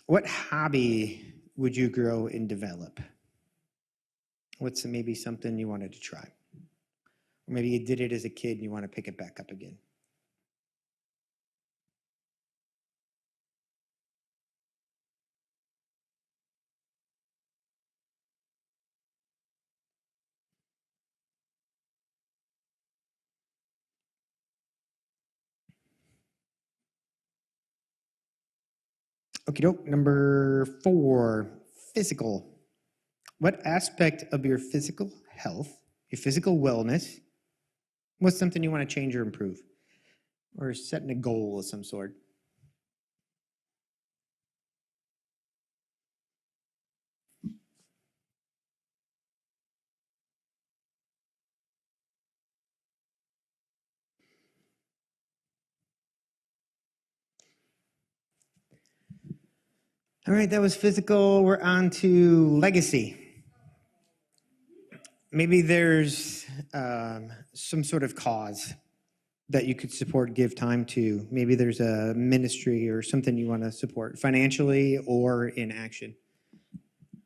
What hobby would you grow and develop? What's maybe something you wanted to try? Or maybe you did it as a kid and you want to pick it back up again. Okie doke. Number 4, physical. What aspect of your physical health, your physical wellness, what's something you want to change or improve? Or setting a goal of some sort? All right, that was physical. We're on to legacy. Maybe there's some sort of cause that you could support, give time to. Maybe there's a ministry or something you want to support financially or in action.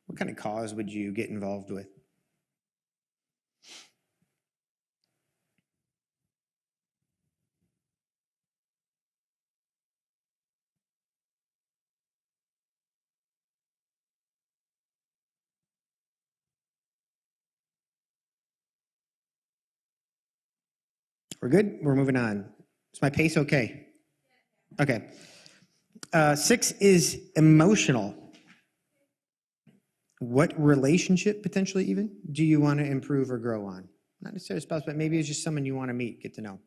What kind of cause would you get involved with? We're good? We're moving on. Is my pace okay? Okay. 6 is emotional. What relationship, potentially even, do you want to improve or grow on? Not necessarily a spouse, but maybe it's just someone you want to meet, get to know.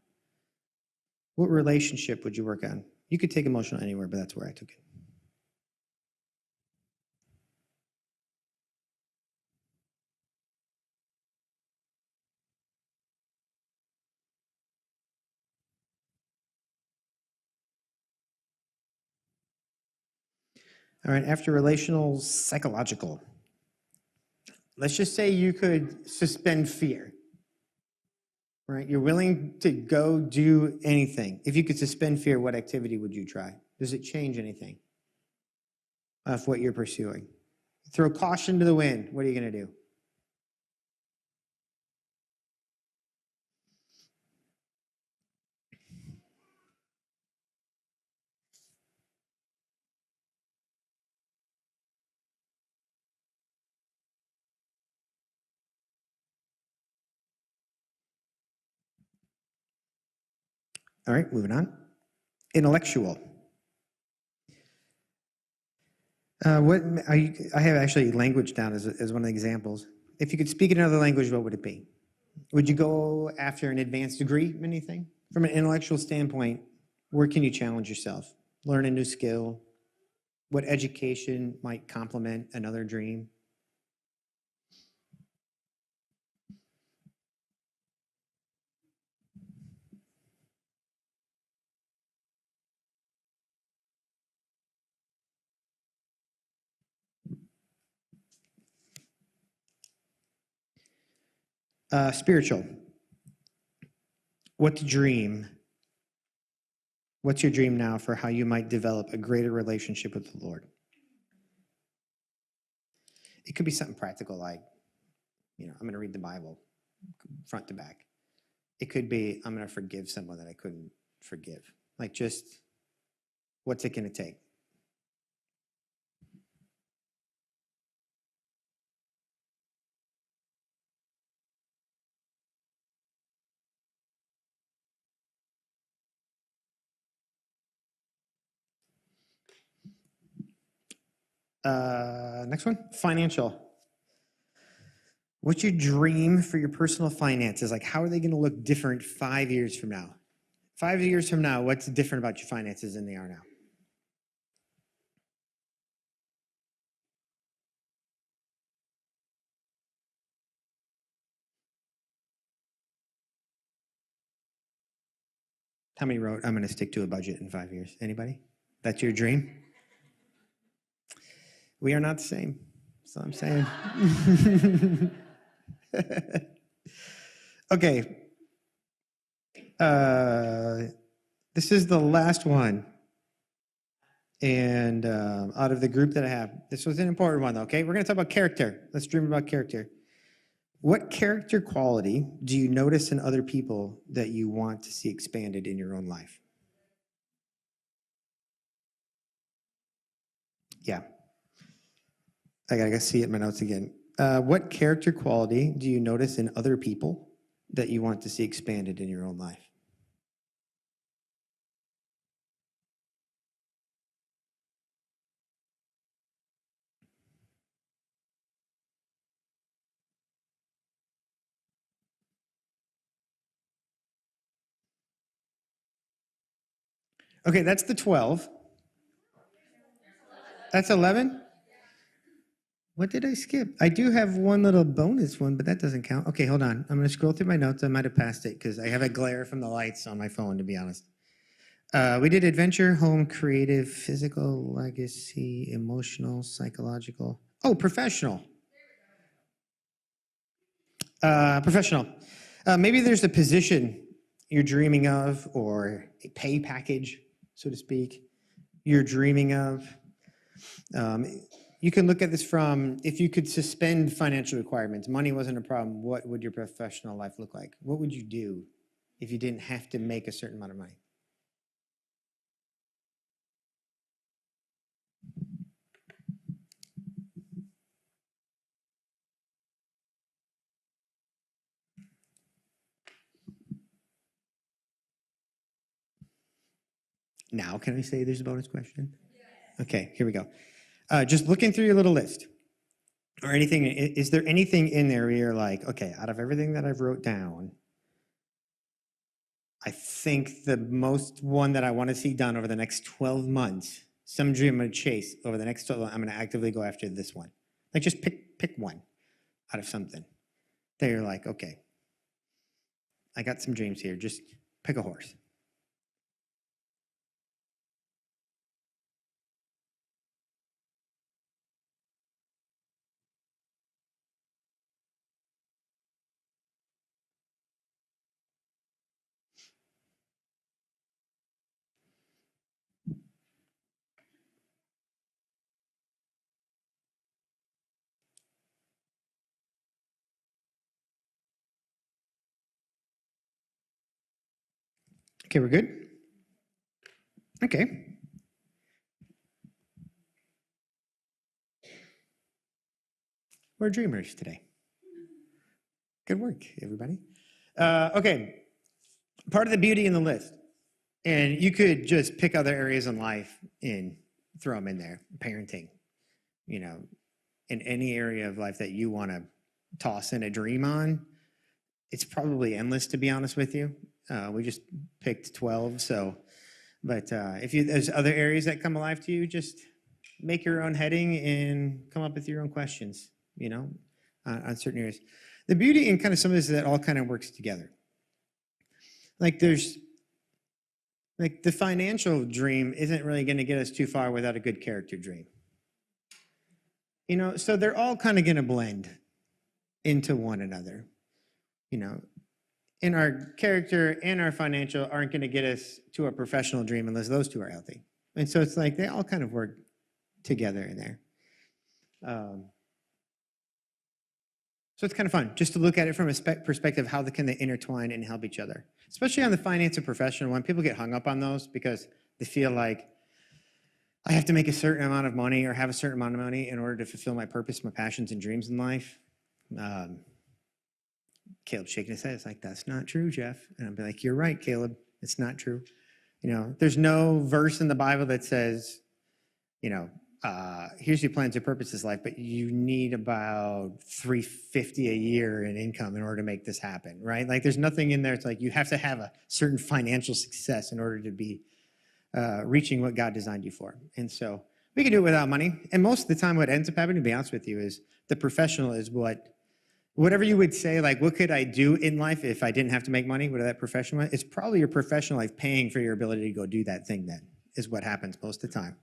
What relationship would you work on? You could take emotional anywhere, but that's where I took it. All right, after relational, psychological. Let's just say you could suspend fear, right? You're willing to go do anything. If you could suspend fear, what activity would you try? Does it change anything of what you're pursuing? Throw caution to the wind. What are you going to do? All right, moving on. Intellectual. I have actually language down as one of the examples. If you could speak another language, what would it be? Would you go after an advanced degree, anything? From an intellectual standpoint, where can you challenge yourself? Learn a new skill? What education might complement another dream? Spiritual. What's your dream now for how you might develop a greater relationship with the Lord? It could be something practical like, I'm going to read the Bible front to back. It could be, I'm going to forgive someone that I couldn't forgive. Like just, what's it going to take? Next one, financial. What's your dream for your personal finances? Like, how are they going to look different 5 years from now? 5 years from now, what's different about your finances than they are now? How many wrote, I'm going to stick to a budget in 5 years? Anybody? That's your dream? We are not the same. That's all I'm saying. Okay. This is the last one. And out of the group that I have, this was an important one, okay? We're going to talk about character. Let's dream about character. What character quality do you notice in other people that you want to see expanded in your own life? Yeah. I got to see it in my notes again. What character quality do you notice in other people that you want to see expanded in your own life? Okay, that's the 12. That's 11? What did I skip? I do have one little bonus one, but that doesn't count. Okay, hold on. I'm going to scroll through my notes. I might have passed it because I have a glare from the lights on my phone, to be honest. We did adventure, home, creative, physical, legacy, emotional, psychological. Oh, professional. Professional. Maybe there's a position you're dreaming of or a pay package, so to speak, you're dreaming of. You can look at this from, if you could suspend financial requirements, money wasn't a problem, what would your professional life look like? What would you do if you didn't have to make a certain amount of money? Now, can I say there's a bonus question? Okay, here we go. Just looking through your little list, or anything, is there anything in there where you're like, okay, out of everything that I've wrote down, I think the most one that I want to see done over the next 12 months, some dream I'm going to chase over the next 12 months, I'm going to actively go after this one. Like just pick one out of something that you're like, okay, I got some dreams here. Just pick a horse. Okay, we're good? Okay. We're dreamers today. Good work, everybody. Okay, part of the beauty in the list, and you could just pick other areas in life and throw them in there. Parenting, in any area of life that you want to toss in a dream on. It's probably endless, to be honest with you. We just picked 12, but if there's other areas that come alive to you, just make your own heading and come up with your own questions, on certain areas. The beauty in kind of some of this is that all kind of works together. Like the financial dream isn't really going to get us too far without a good character dream. So they're all kind of going to blend into one another. And our character and our financial aren't going to get us to a professional dream unless those two are healthy. And so it's like they all kind of work together in there. So it's kind of fun just to look at it from a perspective, how can they intertwine and help each other, especially on the finance and professional one. People get hung up on those because they feel like I have to make a certain amount of money or have a certain amount of money in order to fulfill my purpose, my passions and dreams in life. Caleb's shaking his head. It's like, that's not true, Jeff. And I'll be like, you're right, Caleb. It's not true. There's no verse in the Bible that says, here's your plans or purposes life, but you need about $350 a year in income in order to make this happen, right? Like there's nothing in there. It's like you have to have a certain financial success in order to be reaching what God designed you for. And so we can do it without money. And most of the time what ends up happening, to be honest with you, is the professional is whatever you would say, like, what could I do in life if I didn't have to make money? What that professional? It's probably your professional life paying for your ability to go do that thing then is what happens most of the time.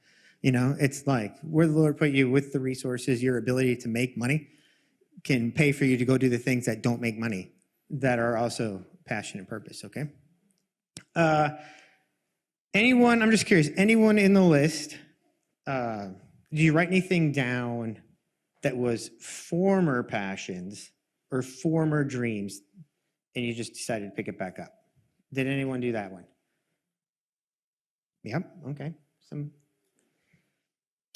It's like where the Lord put you with the resources, your ability to make money can pay for you to go do the things that don't make money that are also passion and purpose, okay? Anyone, I'm just curious, anyone in the list, did you write anything down that was former passions or former dreams, and you just decided to pick it back up? Did anyone do that one? Yep, okay.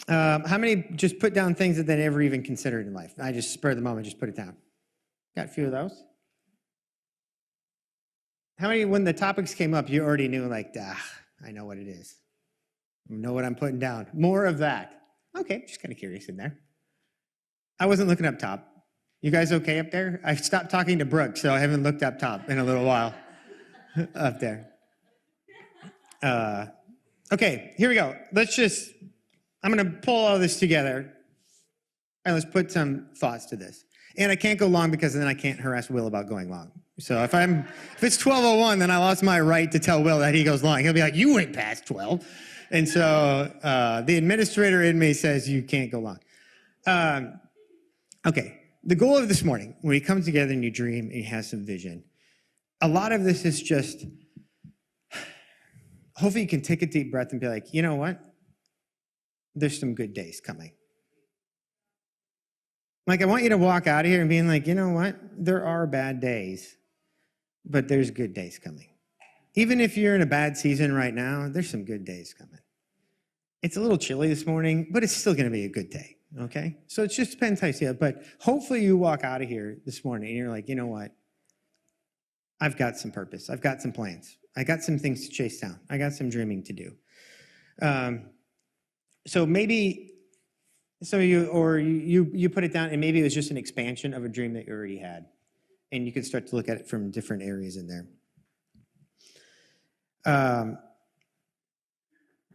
How many just put down things that they never even considered in life? I just spur of the moment, just put it down. Got a few of those. How many, when the topics came up, you already knew, like, I know what it is. I know what I'm putting down. More of that. Okay, just kind of curious in there. I wasn't looking up top. You guys okay up there? I stopped talking to Brooke, so I haven't looked up top in a little while up there. Okay, here we go. I'm going to pull all this together, and let's put some thoughts to this. And I can't go long because then I can't harass Will about going long. So if it's 12:01, then I lost my right to tell Will that he goes long. He'll be like, you went past 12. And so the administrator in me says you can't go long. Okay, the goal of this morning, when you come together and you dream and you have some vision, a lot of this is just, hopefully you can take a deep breath and be like, you know what? There's some good days coming. Like, I want you to walk out of here and being like, you know what? There are bad days, but there's good days coming. Even if you're in a bad season right now, there's some good days coming. It's a little chilly this morning, but it's still going to be a good day, okay? So it just depends how you see it, but hopefully you walk out of here this morning and you're like, you know what? I've got some purpose. I've got some plans. I got some things to chase down. I got some dreaming to do. So maybe some of you put it down and maybe it was just an expansion of a dream that you already had. And you can start to look at it from different areas in there.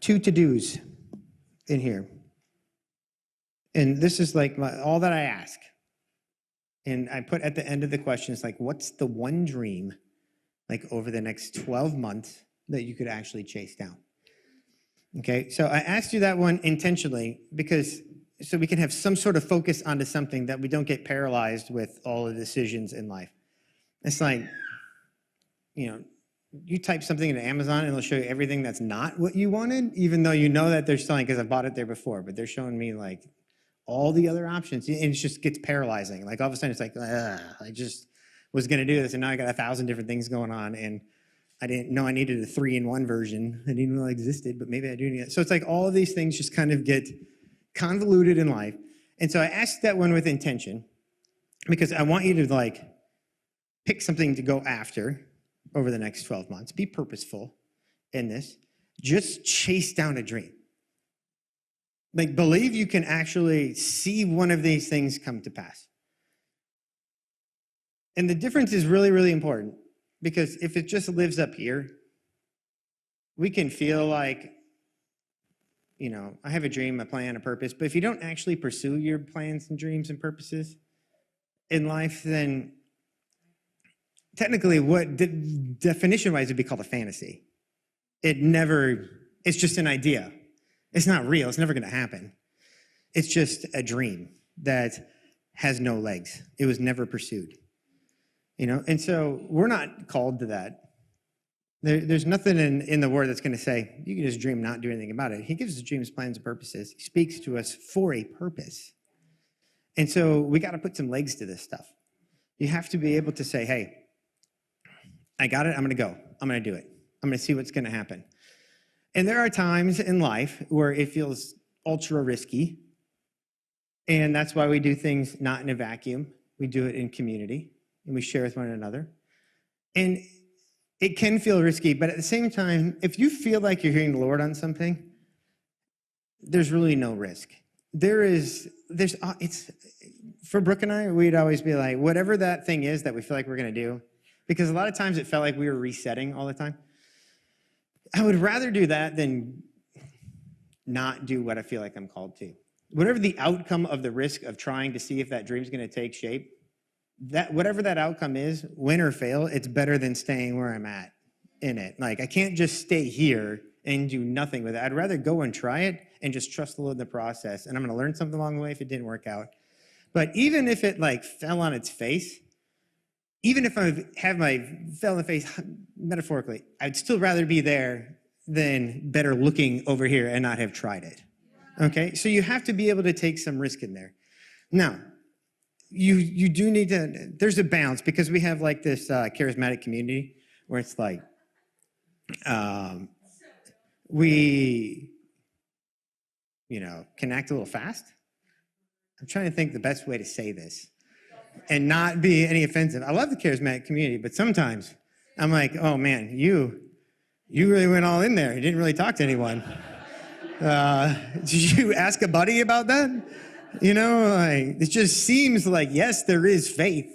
2 to-dos in here. And this is like all that I ask. And I put at the end of the question, it's like, what's the one dream like over the next 12 months that you could actually chase down? Okay, so I asked you that one intentionally because so we can have some sort of focus onto something that we don't get paralyzed with all the decisions in life. It's like, you type something into Amazon and it'll show you everything that's not what you wanted, even though you know that they're selling because I bought it there before, but they're showing me like all the other options and it just gets paralyzing. Like all of a sudden it's like, I just was going to do this and now I got 1,000 different things going on and I didn't know I needed a 3-in-1 version. I didn't know it existed, but maybe I do need it. So it's like all of these things just kind of get convoluted in life. And so I asked that one with intention because I want you to like pick something to go after over the next 12 months. Be purposeful in this. Just chase down a dream. Like believe you can actually see one of these things come to pass. And the difference is really, really important because if it just lives up here, we can feel like, you know, I have a dream, a plan, a purpose, but if you don't actually pursue your plans and dreams and purposes in life, then technically what definition-wise would be called a fantasy. It's just an idea. It's not real. It's never going to happen. It's just a dream that has no legs. It was never pursued. You know, and so we're not called to that. There's nothing in the word that's going to say, you can just dream, not do anything about it. He gives us dreams, plans, and purposes. He speaks to us for a purpose. And so we got to put some legs to this stuff. You have to be able to say, hey, I got it. I'm going to go. I'm going to do it. I'm going to see what's going to happen. And there are times in life where it feels ultra risky. And that's why we do things not in a vacuum. We do it in community. And we share with one another. And it can feel risky, but at the same time, if you feel like you're hearing the Lord on something, there's really no risk. It's for Brooke and I, we'd always be like, whatever that thing is that we feel like we're going to do, because a lot of times it felt like we were resetting all the time. I would rather do that than not do what I feel like I'm called to. Whatever the outcome of the risk of trying to see if that dream's going to take shape, that whatever that outcome is, win or fail, it's better than staying where I'm at in it. Like I can't just stay here and do nothing with it. I'd rather go and try it and just trust the Lord in the process. And I'm going to learn something along the way if it didn't work out. But even if it like fell on its face, even if I fell on the face metaphorically, I'd still rather be there than better looking over here and not have tried it. Okay, so you have to be able to take some risk in there. Now, you do need to, there's a balance because we have like this charismatic community where it's like, we, can act a little fast. I'm trying to think the best way to say this and not be any offensive. I love the charismatic community, but sometimes I'm like, oh man, you really went all in there. You didn't really talk to anyone. Did you ask a buddy about that? It just seems like, yes, there is faith.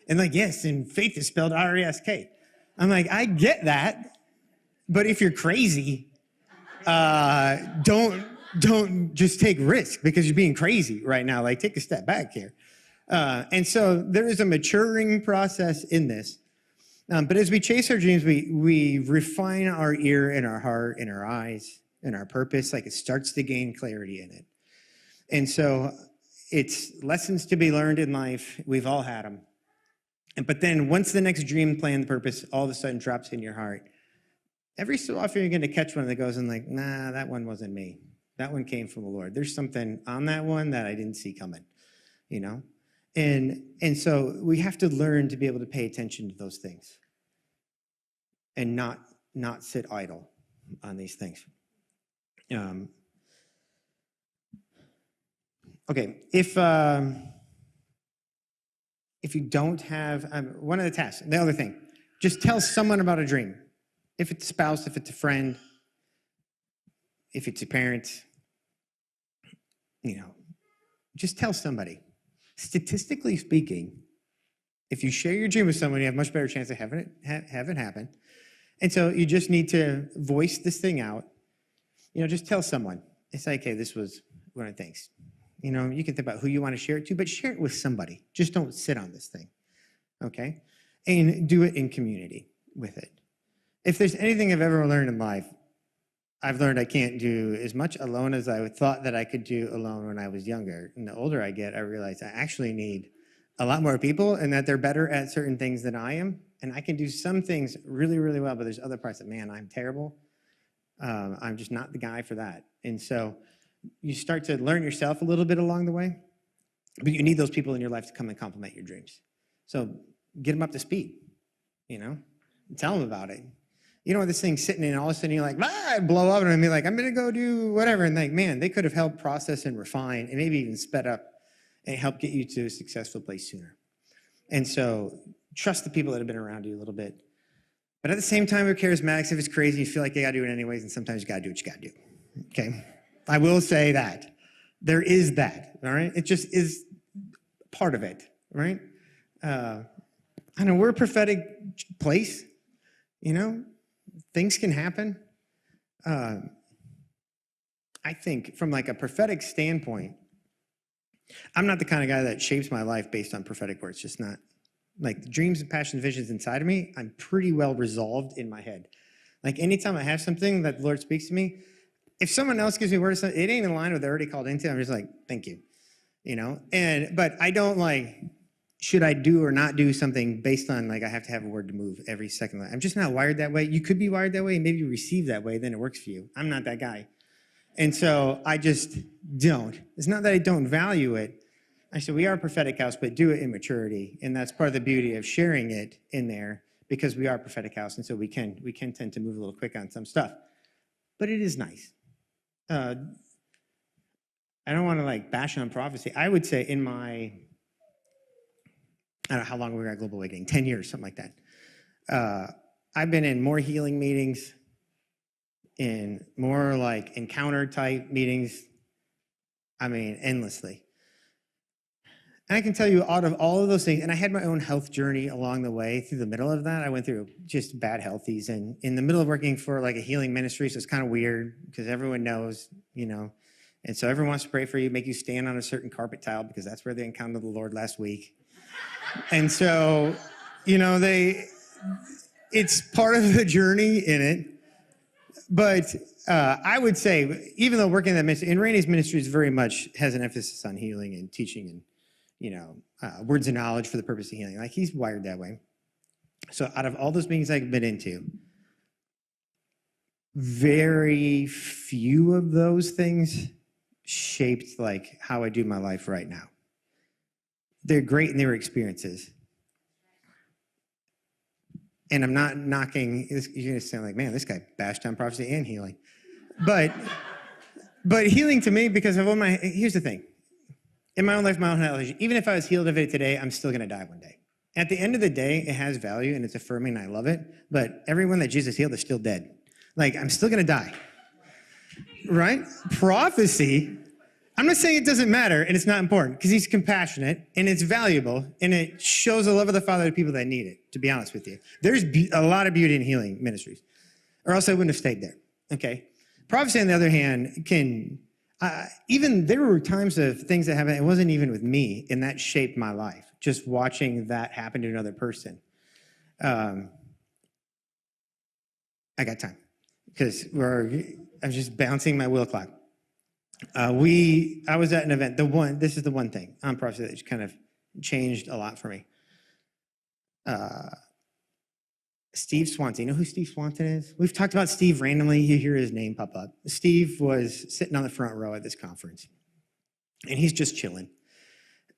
And like, yes, and faith is spelled R-E-S-K. I'm like, I get that. But if you're crazy, don't just take risk because you're being crazy right now. Like, take a step back here. And so there is a maturing process in this. But as we chase our dreams, we refine our ear and our heart and our eyes and our purpose. Like it starts to gain clarity in it. And so it's lessons to be learned in life. We've all had them. But then once the next dream, plan, purpose all of a sudden drops in your heart, every so often you're going to catch one that goes in like, nah, that one wasn't me. That one came from the Lord. There's something on that one that I didn't see coming, And so we have to learn to be able to pay attention to those things and not sit idle on these things. Okay, if you don't have, one of the tasks, the other thing, just tell someone about a dream. If it's a spouse, if it's a friend, if it's a parent, just tell somebody. Statistically speaking, if you share your dream with someone, you have a much better chance of having it happen. And so you just need to voice this thing out. Just tell someone. It's like, hey, this was one of the things. You can think about who you want to share it to, but share it with somebody. Just don't sit on this thing, okay? And do it in community with it. If there's anything I've ever learned in life, I've learned I can't do as much alone as I thought that I could do alone when I was younger. And the older I get, I realize I actually need a lot more people and that they're better at certain things than I am. And I can do some things really, really well, but there's other parts that, man, I'm terrible. I'm just not the guy for that. And so you start to learn yourself a little bit along the way, but you need those people in your life to come and complement your dreams. So get them up to speed, tell them about it. You don't want this thing sitting in, and all of a sudden you're like, blow up, and I'm like, I'm going to go do whatever. And like, man, they could have helped process and refine and maybe even sped up and help get you to a successful place sooner. And so trust the people that have been around you a little bit. But at the same time, we're charismatics. If it's crazy, you feel like you got to do it anyways, and sometimes you got to do what you got to do. Okay? I will say that. There is that, all right? It just is part of it, right? I know we're a prophetic place, you know? Things can happen. I think from like a prophetic standpoint, I'm not the kind of guy that shapes my life based on prophetic words, just not. Like the dreams and passions, visions inside of me, I'm pretty well resolved in my head. Like anytime I have something that the Lord speaks to me, if someone else gives me words, it ain't in line with what they're already called into, I'm just like, thank you, you know? But I don't like, should I do or not do something based on like I have to have a word to move every second. I'm just not wired that way. You could be wired that way and maybe you receive that way, then it works for you. I'm not that guy. And so I just don't. It's not that I don't value it. I said, we are a prophetic house, but do it in maturity. And that's part of the beauty of sharing it in there because we are a prophetic house. And so we can tend to move a little quick on some stuff. But it is nice. I don't want to like bash on prophecy. I would say in my, I don't know how long we were at Global Awakening, 10 years, something like that. I've been in more healing meetings, in more like encounter type meetings. I mean, endlessly. And I can tell you out of all of those things, and I had my own health journey along the way through the middle of that. I went through just bad healthies and in the middle of working for like a healing ministry. So it's kind of weird because everyone knows, you know, and so everyone wants to pray for you, make you stand on a certain carpet tile because that's where they encountered the Lord last week. And so, you know, it's part of the journey in it. But I would say, even though working in that ministry, and Rainey's ministry is very much has an emphasis on healing and teaching and, you know, words of knowledge for the purpose of healing. Like he's wired that way. So out of all those meetings I've been into, very few of those things shaped like how I do my life right now. They're great and they were experiences. And I'm not knocking, you're gonna sound like, man, this guy bashed on prophecy and healing. But healing to me, because of here's the thing. In my own life, my own analogy, even if I was healed of it today, I'm still going to die one day. At the end of the day, it has value and it's affirming and I love it, but everyone that Jesus healed is still dead. Like, I'm still going to die, right? Prophecy, I'm not saying it doesn't matter and it's not important because he's compassionate and it's valuable and it shows the love of the Father to people that need it, to be honest with you. There's a lot of beauty in healing ministries, or else I wouldn't have stayed there, okay? Prophecy, on the other hand, can... even there were times of things that happened, it wasn't even with me, and that shaped my life, just watching that happen to another person. I got time, because I'm just bouncing my wheel clock. I was at an event, this is the one thing on prophecy that kind of changed a lot for me. Steve Swanson. You know who Steve Swanson is? We've talked about Steve randomly. You hear his name pop up. Steve was sitting on the front row at this conference, and he's just chilling.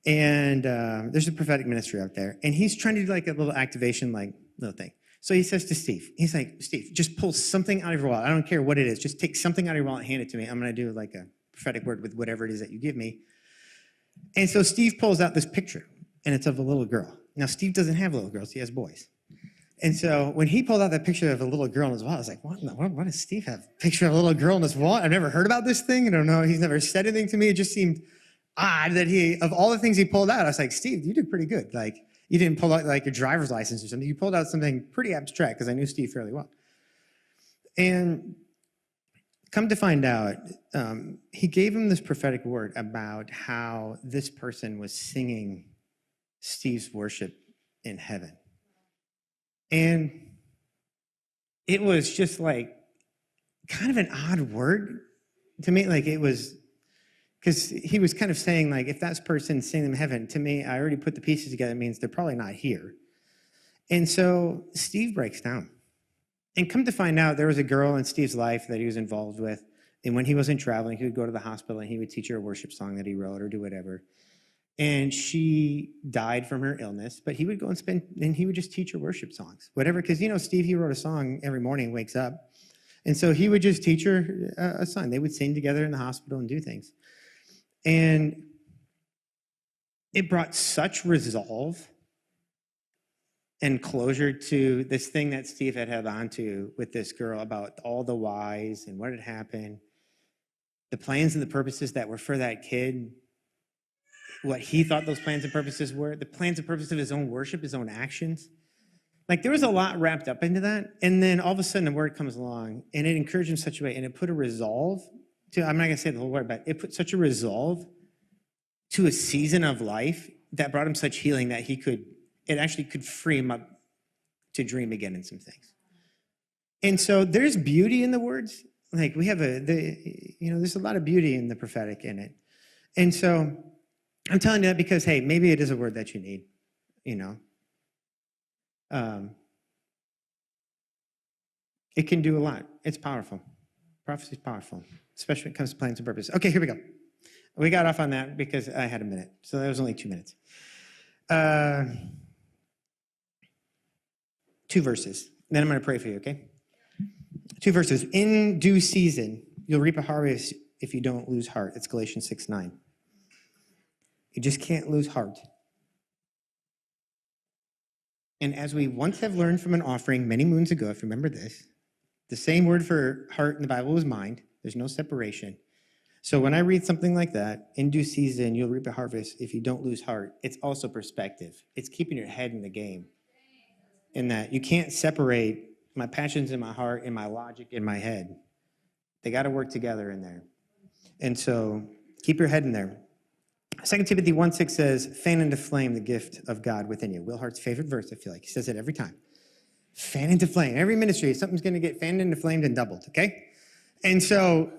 And there's a prophetic ministry out there, and he's trying to do like a little activation, like little thing. So he says to Steve, he's like, Steve, just pull something out of your wallet. I don't care what it is. Just take something out of your wallet and hand it to me. I'm going to do like a prophetic word with whatever it is that you give me. And so Steve pulls out this picture, and it's of a little girl. Now, Steve doesn't have little girls. He has boys. And so when he pulled out that picture of a little girl in his wallet, I was like, what does Steve have? A picture of a little girl in his wallet? I've never heard about this thing. I don't know. He's never said anything to me. It just seemed odd that of all the things he pulled out, I was like, Steve, you did pretty good. Like, you didn't pull out like your driver's license or something. You pulled out something pretty abstract because I knew Steve fairly well. And come to find out, he gave him this prophetic word about how this person was singing Steve's worship in heaven. And it was just like kind of an odd word to me. Like it was, because he was kind of saying like, if that person singing in heaven, to me, I already put the pieces together, it means they're probably not here. And so Steve breaks down. And come to find out, there was a girl in Steve's life that he was involved with. And when he wasn't traveling, he would go to the hospital and he would teach her a worship song that he wrote or do whatever. And she died from her illness, but he would go and he would just teach her worship songs, whatever. Because, Steve, he wrote a song every morning, wakes up. And so he would just teach her a song. They would sing together in the hospital and do things. And it brought such resolve and closure to this thing that Steve had held on to with this girl about all the whys and what had happened, the plans and the purposes that were for that kid, what he thought those plans and purposes were, the plans and purposes of his own worship, his own actions. Like, there was a lot wrapped up into that. And then all of a sudden the word comes along and it encouraged him in such a way, and it put a resolve to, I'm not going to say the whole word, but it put such a resolve to a season of life that brought him such healing that it actually could free him up to dream again in some things. And so there's beauty in the words. Like, we have there's a lot of beauty in the prophetic in it. And so I'm telling you that because, hey, maybe it is a word that you need, It can do a lot. It's powerful. Prophecy is powerful, especially when it comes to plans and purpose. Okay, here we go. We got off on that because I had a minute, so that was only 2 minutes. 2 verses. Then I'm going to pray for you, okay? 2 verses. In due season, you'll reap a harvest if you don't lose heart. It's Galatians 6:9. You just can't lose heart. And as we once have learned from an offering many moons ago, if you remember this, the same word for heart in the Bible is mind. There's no separation. So when I read something like that, in due season, you'll reap a harvest if you don't lose heart, it's also perspective. It's keeping your head in the game. In that you can't separate my passions in my heart and my logic in my head. They got to work together in there. And so keep your head in there. 2 Timothy 1:6 says, fan into flame the gift of God within you. Will Hart's favorite verse, I feel like. He says it every time. Fan into flame. Every ministry, something's going to get fanned into flamed and doubled, okay? And so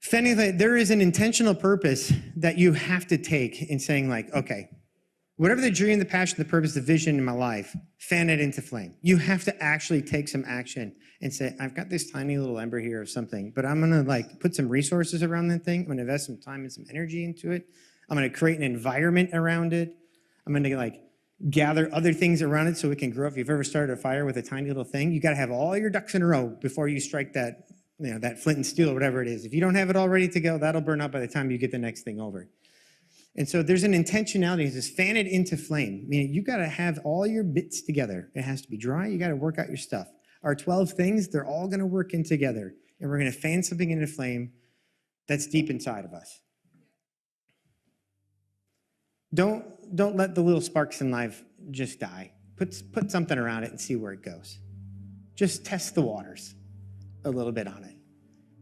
there is an intentional purpose that you have to take in saying, like, okay, whatever the dream, the passion, the purpose, the vision in my life, fan it into flame. You have to actually take some action and say, I've got this tiny little ember here of something, but I'm going to put some resources around that thing. I'm going to invest some time and some energy into it. I'm going to create an environment around it. I'm going to gather other things around it so it can grow. If you've ever started a fire with a tiny little thing, you got to have all your ducks in a row before you strike that, that flint and steel or whatever it is. If you don't have it all ready to go, that'll burn up by the time you get the next thing over. And so there's an intentionality. It's just fan it into flame. Meaning you got to have all your bits together. It has to be dry. You got to work out your stuff. Our 12 things, they're all going to work in together. And we're going to fan something into flame that's deep inside of us. Don't let the little sparks in life just die. Put something around it and see where it goes. Just test the waters a little bit on it.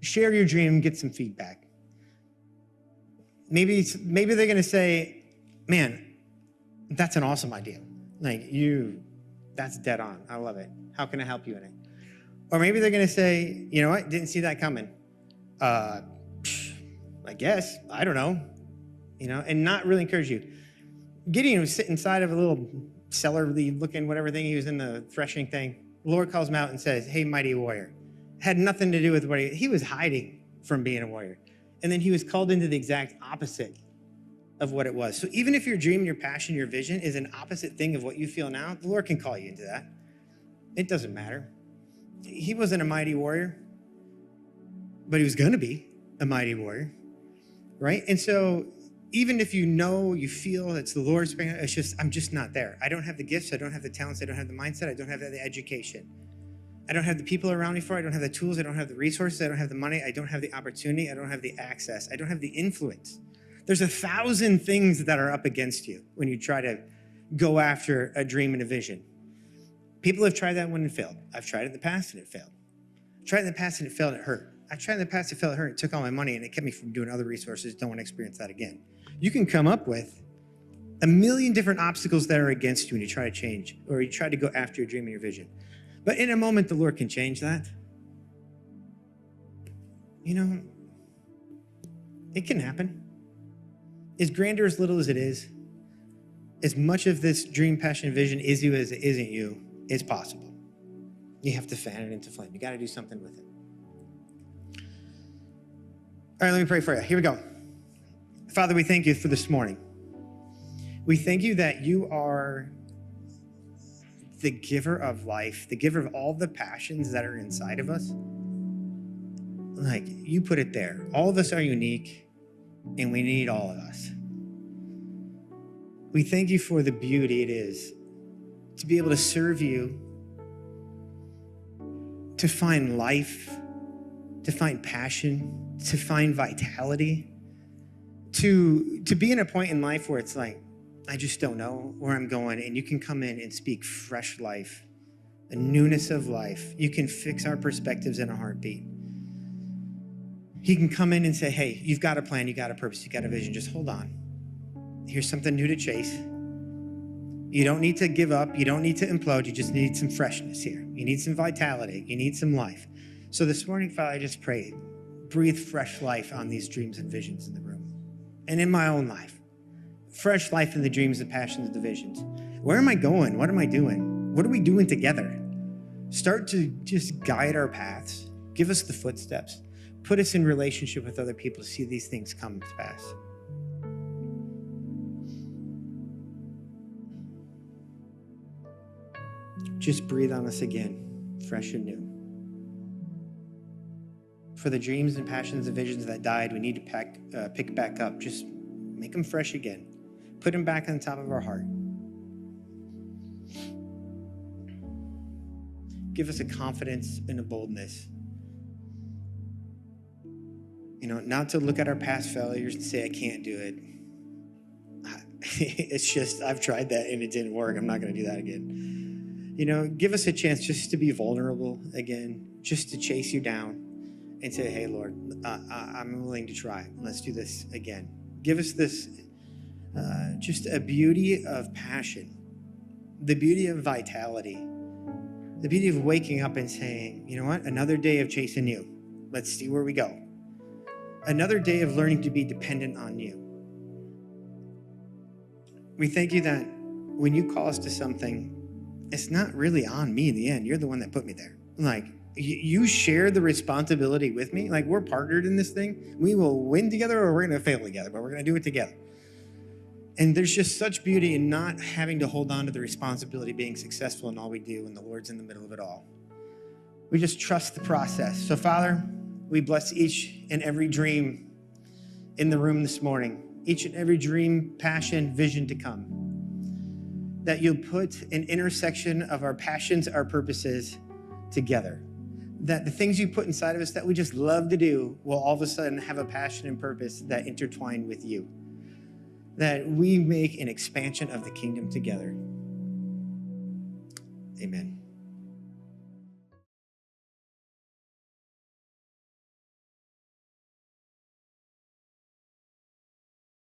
Share your dream, get some feedback. Maybe they're going to say, man, that's an awesome idea. That's dead on. I love it. How can I help you in it? Or maybe they're going to say, you know what, didn't see that coming. I guess, I don't know. And not really encourage you. Gideon was sitting inside of a little cellar-y looking whatever thing he was in, the threshing thing. The Lord calls him out and says, hey, mighty warrior. Had nothing to do with what he was hiding from being a warrior. And then he was called into the exact opposite of what it was. So even if your dream, your passion, your vision is an opposite thing of what you feel now, the Lord can call you into that. It doesn't matter. He wasn't a mighty warrior, but he was going to be a mighty warrior, right? And so even if you feel it's the Lord's, I'm just not there. I don't have the gifts. I don't have the talents. I don't have the mindset. I don't have the education. I don't have the people around me for it. I don't have the tools. I don't have the resources. I don't have the money. I don't have the opportunity. I don't have the access. I don't have the influence. There's 1,000 things that are up against you when you try to go after a dream and a vision. People have tried that one and failed. I've tried it in the past and it failed. I tried it in the past and it failed and it hurt. I tried in the past, it failed, it hurt. It took all my money and it kept me from doing other resources. Don't want to experience that again. You can come up with 1 million different obstacles that are against you when you try to change or you try to go after your dream and your vision. But in a moment, the Lord can change that. It can happen. As grand or as little as it is, as much of this dream, passion, vision is you as it isn't you, it's possible. You have to fan it into flame. You got to do something with it. All right, let me pray for you. Here we go. Father, we thank you for this morning. We thank you that you are the giver of life, the giver of all the passions that are inside of us. Like, you put it there. All of us are unique, and we need all of us. We thank you for the beauty it is to be able to serve you, to find life, to find passion, to find vitality, to be in a point in life where it's like, I just don't know where I'm going, and you can come in and speak fresh life, a newness of life. You can fix our perspectives in a heartbeat. He can come in and say, hey, you've got a plan, you got a purpose, you got a vision, just hold on. Here's something new to chase. You don't need to give up, you don't need to implode, you just need some freshness here. You need some vitality, you need some life. So this morning, Father, I just pray, breathe fresh life on these dreams and visions in the room and in my own life. Fresh life in the dreams, the passions, and the visions. Where am I going? What am I doing? What are we doing together? Start to just guide our paths. Give us the footsteps. Put us in relationship with other people to see these things come to pass. Just breathe on us again, fresh and new. For the dreams and passions and visions that died, we need to pick back up. Just make them fresh again. Put them back on the top of our heart. Give us a confidence and a boldness. Not to look at our past failures and say, I can't do it. It's just, I've tried that and it didn't work. I'm not going to do that again. Give us a chance just to be vulnerable again, just to chase you down and say, hey, Lord, I'm willing to try. Let's do this again. Give us this, just a beauty of passion, the beauty of vitality, the beauty of waking up and saying, you know what, another day of chasing you. Let's see where we go. Another day of learning to be dependent on you. We thank you that when you call us to something, it's not really on me in the end. You're the one that put me there. Like, you share the responsibility with me. Like, we're partnered in this thing. We will win together or we're going to fail together, but we're going to do it together. And there's just such beauty in not having to hold on to the responsibility of being successful in all we do, and the Lord's in the middle of it all. We just trust the process. So, Father, we bless each and every dream in the room this morning, each and every dream, passion, vision to come, that you'll put an intersection of our passions, our purposes together, that the things you put inside of us that we just love to do will all of a sudden have a passion and purpose that intertwine with you, that we make an expansion of the kingdom together. Amen.